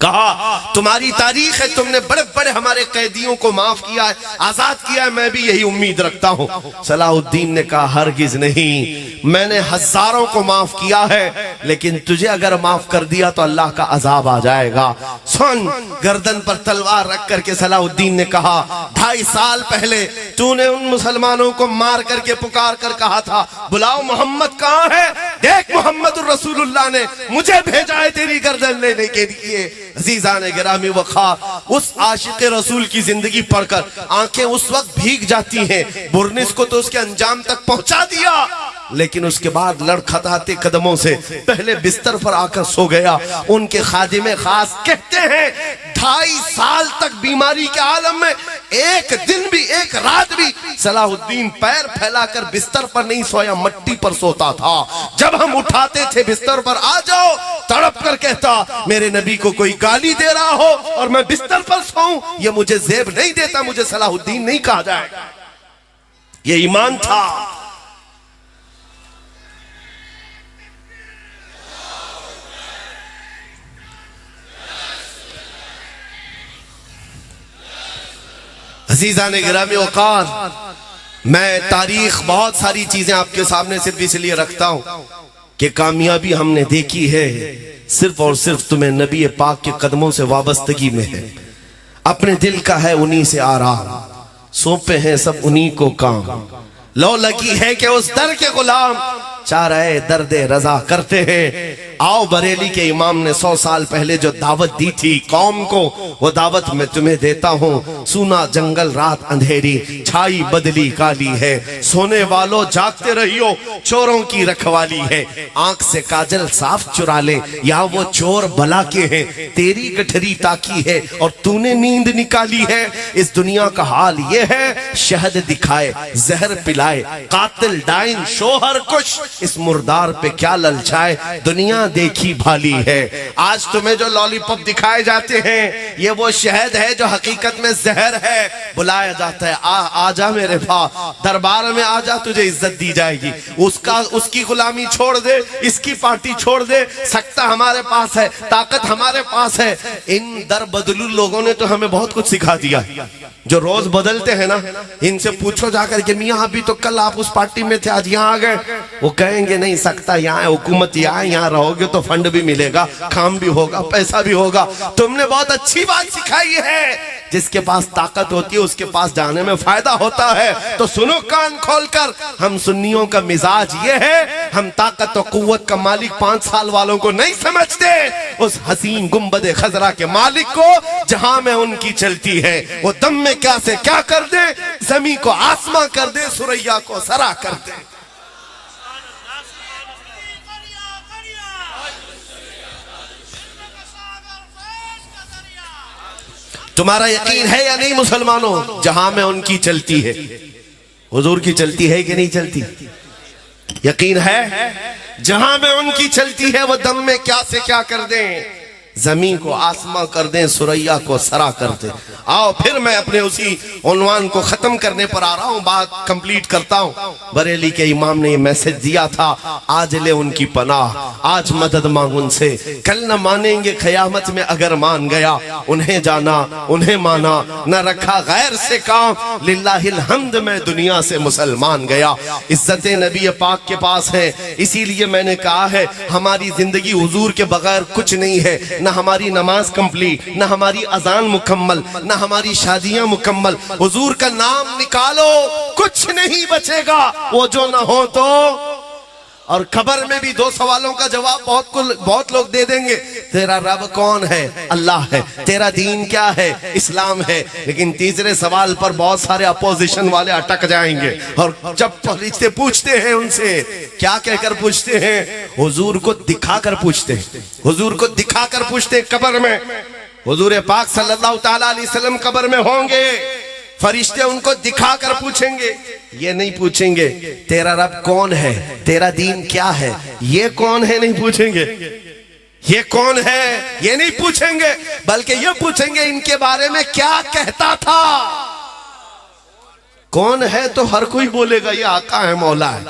कहा तुम्हारी तारीख है, तुमने बड़े बड़े हमारे कैदियों को माफ किया है, आजाद किया है, मैं भी यही उम्मीद रखता हूं। सलाहुद्दीन ने कहा हरगिज नहीं, मैंने हजारों को माफ किया है, लेकिन तुझे अगर माफ कर दिया तो अल्लाह का अजाब आ जाएगा। सुन, गर्दन पर तलवार रख करके सलाहुद्दीन ने कहा 2.5 साल पहले तूने उन मुसलमानों को मार करके पुकार कर कहा था बुलाओ मोहम्मद कहां है, देख मोहम्मद रसूलुल्लाह ने मुझे भेजा है तेरी गर्दन लेने के लिए। अजीजान गिरामी वखार, उस आशिक रसूल की जिंदगी पढ़कर आंखें उस वक्त भीग जाती हैं। बुरनिस को तो उसके अंजाम तक पहुंचा दिया, लेकिन उसके बाद लड़खड़ाते कदमों से पहले बिस्तर पर आकर सो गया। उनके खादिमे खास कहते हैं 2.5 साल तक बीमारी के आलम में एक दिन भी, एक रात भी सलाहुद्दीन पैर फैलाकर बिस्तर पर नहीं सोया, मट्टी पर सोता था। जब हम उठाते थे बिस्तर पर आ जाओ, तड़प कर कहता मेरे नबी को कोई गाली दे रहा हो और मैं बिस्तर पर सोऊं, यह मुझे जेब नहीं देता, मुझे सलाहुद्दीन नहीं कहा जाएगा। यह ईमान था। अजीज़ान गिरामी वक़ार, मैं तारीख बहुत सारी चीजें आपके सामने सिर्फ इसलिए रखता हूं कि कामयाबी हमने देखी है सिर्फ और सिर्फ तुम्हें नबी पाक के कदमों से वाबस्तगी में है। अपने दिल का है उन्हीं से आराम, सौंपे हैं सब उन्हीं को काम। लो लगी है कि उस दर के गुलाम, चाहे दर्द रजा करते हैं। आओ बरेली के इमाम ने 100 साल पहले जो दावत दी थी कौम को, वो दावत मैं तुम्हें देता हूँ। सुना जंगल रात अंधेरी, छाई बदली काली है, सोने वालों जागते रहियो, चोरों की रखवाली है। आंख से काजल साफ चुरा ले, या वो चोर भला के हैं, तेरी गठरी ताकी है और तूने नींद निकाली है। इस दुनिया का हाल ये है, शहद दिखाए जहर पिलाए, कातिल डाइन शोहर कुश, इस मुर्दार पे क्या ललचाए, दुनिया देखी भाली है। आज तुम्हें जो लॉलीपॉप दिखाए जाते हैं ये वो शहद है जो हकीकत में जहर है। बुलाया जाता है आजा मेरे पास, दरबार में आजा, तुझे इज्जत दी जाएगी। उसकी गुलामी छोड़ दे, इसकी पार्टी छोड़ दे, सख्ता हमारे पास है, ताकत हमारे पास है। इन दर बदलू लोगों ने तो हमें बहुत कुछ सिखा दिया, जो रोज बदलते हैं ना, इनसे पूछो जाकर के मियाँ अभी तो कल आप उस पार्टी में थे, आज यहाँ आ गए। वो कहेंगे नहीं सकता, यहाँ है हुकूमत, यहाँ रहोगे तो फंड भी मिलेगा, काम भी होगा, पैसा भी होगा। तुमने बहुत अच्छी बात सिखाई है, जिसके पास ताकत होती है उसके पास जाने में फायदा होता है। तो सुनो कान खोलकर, हम सुन्नियों का मिजाज ये है, हम ताकत और कुव्वत का मालिक 5 साल वालों को नहीं समझते, उस हसीन गुंबद खजरा के मालिक को जहां में उनकी चलती है। वो दम में क्या से क्या कर दे, जमीन को आसमां कर दे, सुरैया को सरा कर दे। तुम्हारा यकीन है या नहीं मुसलमानों, जहां में उनकी चलती है, हुजूर की चलती है कि नहीं चलती? यकीन है? जहां में उनकी चलती है वो दम में क्या से क्या कर दें, जमीन को आसमां कर दें, सुरैया को सरा कर दें। आओ फिर मैं अपने उसी उन्वान को खत्म करने पर आ रहा हूं, बात कंप्लीट करता हूं। बरेली के इमाम ने ये मैसेज दिया था, आज ले उनकी पनाह, आज मदद मांग उनसे, कल न मानेंगे क़यामत में अगर मान गया। उन्हें जाना, उन्हें माना, न रखा गैर से काम, लिल्लाहिल हम्द में दुनिया से मुसलमान गया। इज्जत नबी पाक के पास है, इसीलिए मैंने कहा है हमारी जिंदगी हुजूर के बगैर कुछ नहीं है। न हमारी नमाज कंप्लीट, न हमारी अजान मुकम्मल, न हमारी शादियां मुकम्मल। हुजूर का नाम निकालो, कुछ नहीं बचेगा वो जो न हो तो। और खबर में भी 2 सवालों का जवाब बहुत लोग दे देंगे। तेरा रब कौन है? अल्लाह है। तेरा दीन क्या है? इस्लाम है। लेकिन तीसरे सवाल पर बहुत सारे अपोजिशन वाले अटक जाएंगे, और जब फरिश्ते पूछते हैं उनसे, क्या कहकर पूछते हैं? हुजूर को दिखाकर पूछते हैं, हुजूर को दिखाकर पूछते हैं। कब्र में हुजूर पाक सल्लल्लाहु ताला अलैहि वसल्लम कब्र में होंगे, फरिश्ते उनको दिखाकर पूछेंगे। ये नहीं पूछेंगे तेरा रब कौन है, तेरा दीन क्या है, ये कौन है नहीं पूछेंगे, ये कौन है ये नहीं पूछेंगे, बल्कि ये पूछेंगे इनके बारे में क्या कहता था। कौन है तो हर कोई बोलेगा ये आका है, मौला है।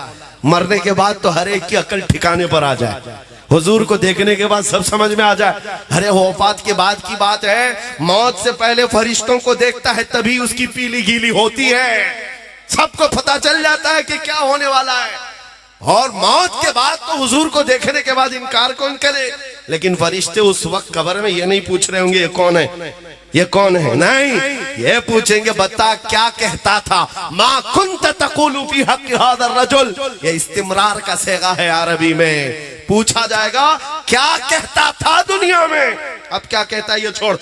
मरने के बाद तो हर एक की अकल ठिकाने पर आ जाए। हुजूर को देखने के बाद सब समझ में आ जाए। अरे वफात के बाद की बात है, मौत से पहले फरिश्तों को देखता है तभी उसकी पीली गीली होती है। सबको पता चल जाता है कि क्या होने वाला है। और मौत के बाद तो हुजूर को देखने के बाद इनकार कौन करे। लेकिन फरिश्ते उस वक्त कब्र में ये नहीं पूछ रहे होंगे ये कौन है, ये कौन है, नहीं, ये पूछेंगे बता क्या कहता था। मा कुंत तक़ूलु फी हक़्क़ि हाज़ा रजुल, ये इस्तिमरार का सेगा है अरबी में। पूछा जाएगा क्या कहता था दुनिया में, अब क्या कहता है ये छोड़,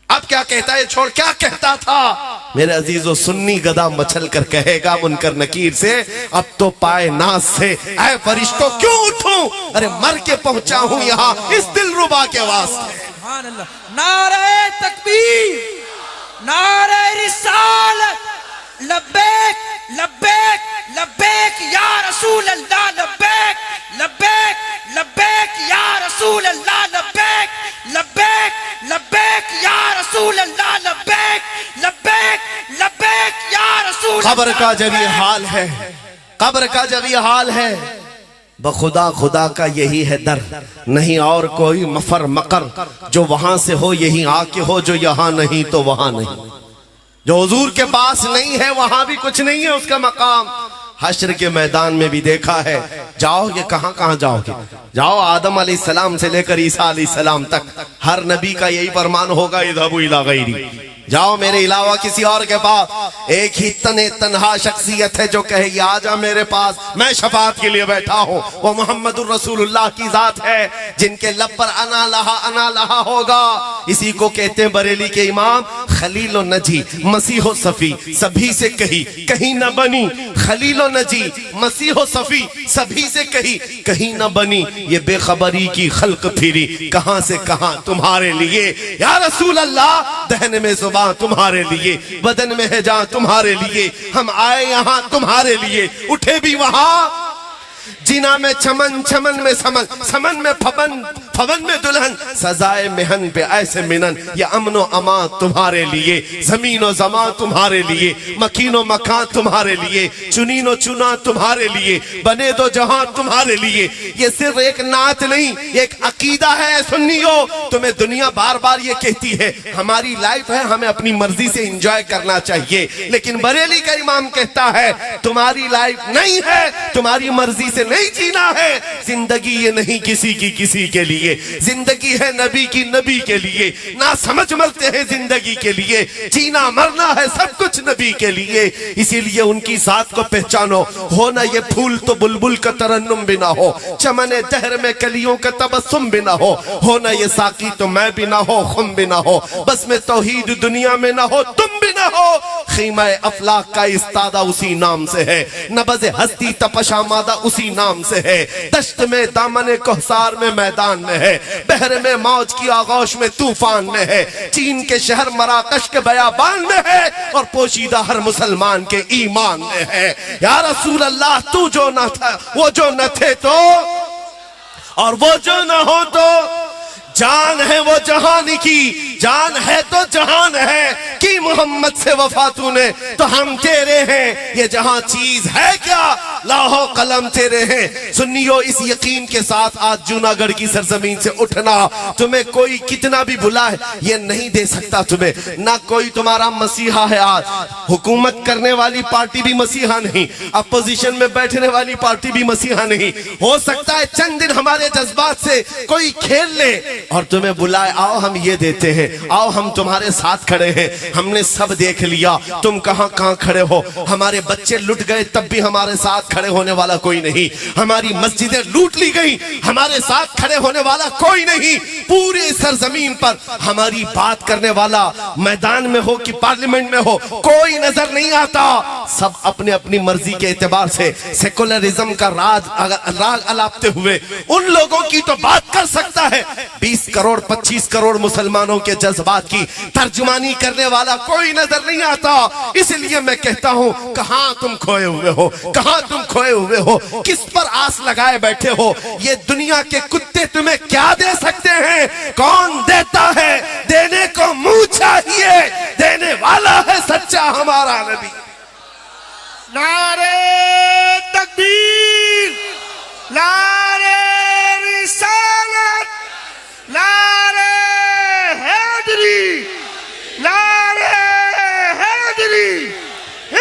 अब क्या कहता है छोड़, क्या कहता था। मेरे अजीजों, सुन्नी गदा मचल कर कहेगा मुनकर नकीर से, अब तो पाए नाज से ऐ फरिश्तों क्यों उठूं, अरे मर के पहुंचा हूं यहां इस दिलरुबा के वास्ते। सुभान अल्लाह। नारे तकबीर, नारे रिसालत, लब्बैक लब्बैक लब्बैक या रसूल अल्लाह, लब्बैक लब्बैक लब्बैक या रसूल अल्लाह, लब्बैक लब्बैक लब्बैक या रसूल अल्लाह, लब्बैक लब्बैक लब्बैक या रसूल। कब्र का जब ये हाल है, कब्र का जब ये हाल है, बखुदा खुदा का यही है दर, नहीं और कोई मफर मकर। जो वहां से हो यही आके हो, जो यहां नहीं तो वहां नहीं। जो हुजूर के पास नहीं है वहां भी कुछ नहीं है उसका मकाम। हश्र के मैदान में भी देखा है, जाओगे कहां कहां जाओगे, जाओ आदम अलैहिस्सलाम से लेकर ईसा अलैहिस्सलाम तक, हर नबी का यही फरमान होगा, इज़हबू इला गैरी, जाओ मेरे अलावा किसी और के पास। एक ही तन्हा शख्सियत है जो कहे ये आजा मेरे पास, मैं शफाअत के लिए बैठा हूं, वो मोहम्मदुर रसूलुल्लाह की जात है जिनके लब पर अना लहा होगा। इसी को कहते हैं बरेली के इमाम, खलीलो नजी मसीहो सफी सभी से कही कहीं न बनी, खलीलो नजी मसीहो सफी सभी से कही कहीं न बनी, ये बेखबरी की खल्क फिरी कहां से कहां तुम्हारे लिए। या रसूल अल्लाह, दहन में जुबान तुम्हारे लिए, बदन में है जान तुम्हारे लिए, हम आए यहां तुम्हारे लिए, उठे भी वहां। जीना में चमन, चमन में समन, समन में फबन, फबन में दुल्हन, सजाए मेहन पे ऐसे मिनन, ये अमनो अमा तुम्हारे लिए, जमीनो जमा तुम्हारे लिए, मकीनो मकान तुम्हारे लिए, चुनीनो चुना तुम्हारे लिए, बने दो जहां तुम्हारे लिए। ये सिर्फ एक नात नहीं, ये एक अकीदा है सुन्नियो। तुम्हें दुनिया बार बार ये कहती है हमारी लाइफ है, हमें अपनी मर्जी से एंजॉय करना चाहिए, लेकिन बरेली का इमाम कहता है तुम्हारी लाइफ नहीं है, तुम्हारी मर्जी से नहीं जीना है। जिंदगी ये नहीं किसी की किसी के लिए, जिंदगी है नबी की नबी के लिए। ना समझ मरते हैं जिंदगी के लिए, जीना मरना है सब कुछ नबी के लिए। इसीलिए उनकी साथ को पहचानो, हो ना ये फूल तो बुलबुल का तरन्नुम भी ना हो, चमने दहर में कलियों का तबस्सुम भी ना हो ना ये साकी तो मैं भी ना हो, खुम भी ना हो, बस में तौहीद दुनिया में ना हो, तुम भी ना हो। खीमा अफलाक का इस्तादा उसी नाम से है, नबज़ हस्ती तपशा मादा उसी नाम से है, दश्त में दामन कोहसार में मैदान में है, बहर में मौज की आगोश में तूफान में है, चीन के शहर मराकश के बयाबान में है, और पोशीदा हर मुसलमान के ईमान में है। या रसूल अल्लाह, तू जो न था वो जो न थे तो, और वो जो न हो तो, जान है वो जहान की, जान है तो जहान है कि मोहम्मद से वफा तूने तो हम तेरे हैं। ये जहां चीज है क्या, लाहो कलम तेरे हैं। सुन्नियो, इस यकीन के साथ आज जूनागढ़ की सरजमीन से उठना, तुम्हें कोई कितना भी बुलाए ये नहीं दे सकता तुम्हें, ना कोई तुम्हारा मसीहा है। आज हुकूमत करने वाली पार्टी भी मसीहा नहीं, अपोजिशन में बैठने वाली पार्टी भी मसीहा नहीं। हो सकता है चंद दिन हमारे जज्बात से कोई खेल ले और तुम्हें बुलाए, आओ हम ये देते हैं, आओ हम तुम्हारे साथ खड़े हैं। हमने सब देख लिया, तुम कहां कहां खड़े हो। हमारे बच्चे लुट गए तब भी हमारे साथ खड़े होने वाला कोई नहीं, हमारी मस्जिदें लूट ली गई, हमारे साथ खड़े होने वाला कोई नहीं। पूरे सरजमीन पर हमारी बात करने वाला मैदान में हो कि पार्लियामेंट में हो कोई नजर नहीं आता। सब अपने अपनी मर्जी के एतबार से सेकुलरिज्म का राग अलापते हुए उन लोगों की तो बात कर सकता है, 20 करोड़ 25 करोड़ मुसलमानों के जज्बात की तर्जुमानी करने वाला कोई नजर नहीं आता। इसलिए मैं कहता हूं, कहां तुम खोए हुए हो, कहां तुम खोए हुए हो, किस पर आस लगाए बैठे हो। ये दुनिया के कुत्ते तुम्हें क्या दे सकते हैं, कौन देता है, देने को मुंह चाहिए, देने वाला है सच्चा हमारा नबी। नारे तकबीर, नारे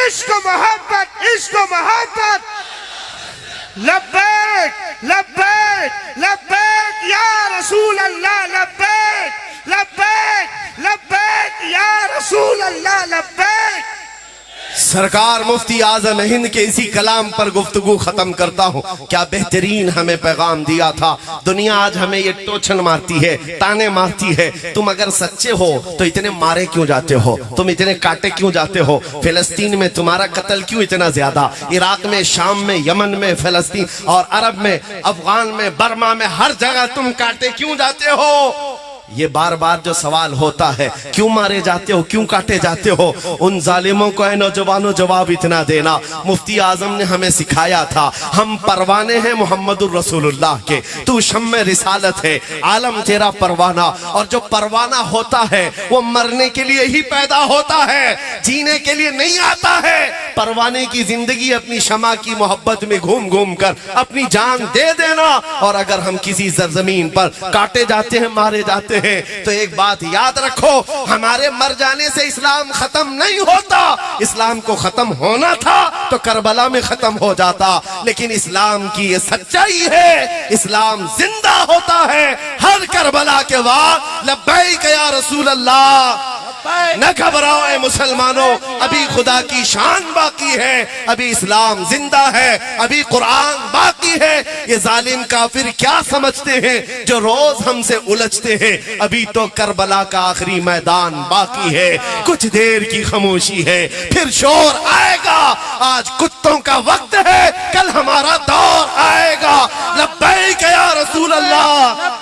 इश्क मोहब्बत लब्बैक लब्बैक लब्बैक या रसूल अल्लाह लब्बैक लब्बैक लब्बैक या रसूल अल्लाह लब्बैक। सरकार मुफ्ती आजम हिंद के इसी कलाम पर गुफ्तगू खत्म करता हूँ। क्या बेहतरीन हमें पैगाम दिया था। दुनिया आज हमें ये टोचन मारती है, ताने मारती है। तुम अगर सच्चे हो तो इतने मारे क्यों जाते हो, तुम इतने काटे क्यों जाते हो। फिलिस्तीन में तुम्हारा कत्ल क्यों इतना ज्यादा, इराक में, शाम में, यमन में, फिलिस्तीन और अरब में, अफगान में, बर्मा में, हर जगह तुम काटे क्यों जाते हो। ये बार बार जो सवाल होता है, क्यों मारे जाते हो, क्यों काटे जाते हो। उन जालिमों को नौजवानों जवाब इतना देना। मुफ्ती आजम ने हमें सिखाया था, हम परवाने हैं मोहम्मदुर रसूलुल्लाह के, तू शम्मे रिसालत है, आलम तेरा परवाना। और जो परवाना होता है वो मरने के लिए ही पैदा होता है, जीने के लिए नहीं आता है। परवाने की जिंदगी अपनी शमा की मोहब्बत में घूम घूम कर अपनी जान दे देना। और अगर हम किसी सरजमीन पर काटे जाते हैं, मारे जाते हैं, तो एक बात याद रखो, हमारे मर जाने से इस्लाम खत्म नहीं होता। इस्लाम को खत्म होना था तो करबला में खत्म हो जाता, लेकिन इस्लाम की ये सच्चाई है, इस्लाम जिंदा होता है हर करबला के बाद। लब्बैक या रसूल अल्लाह। न घबराओ ऐ मुसलमानों, अभी खुदा की शान बाकी है, अभी इस्लाम जिंदा है, अभी कुरान बाकी है। ये जालिम काफिर क्या समझते हैं जो रोज हमसे उलझते हैं। अभी तो करबला का आखिरी मैदान बाकी है, कुछ देर की खामोशी है, फिर शोर आएगा। आज कुत्तों का वक्त है, कल हमारा दौर आएगा। लब्बैक या रसूल अल्लाह।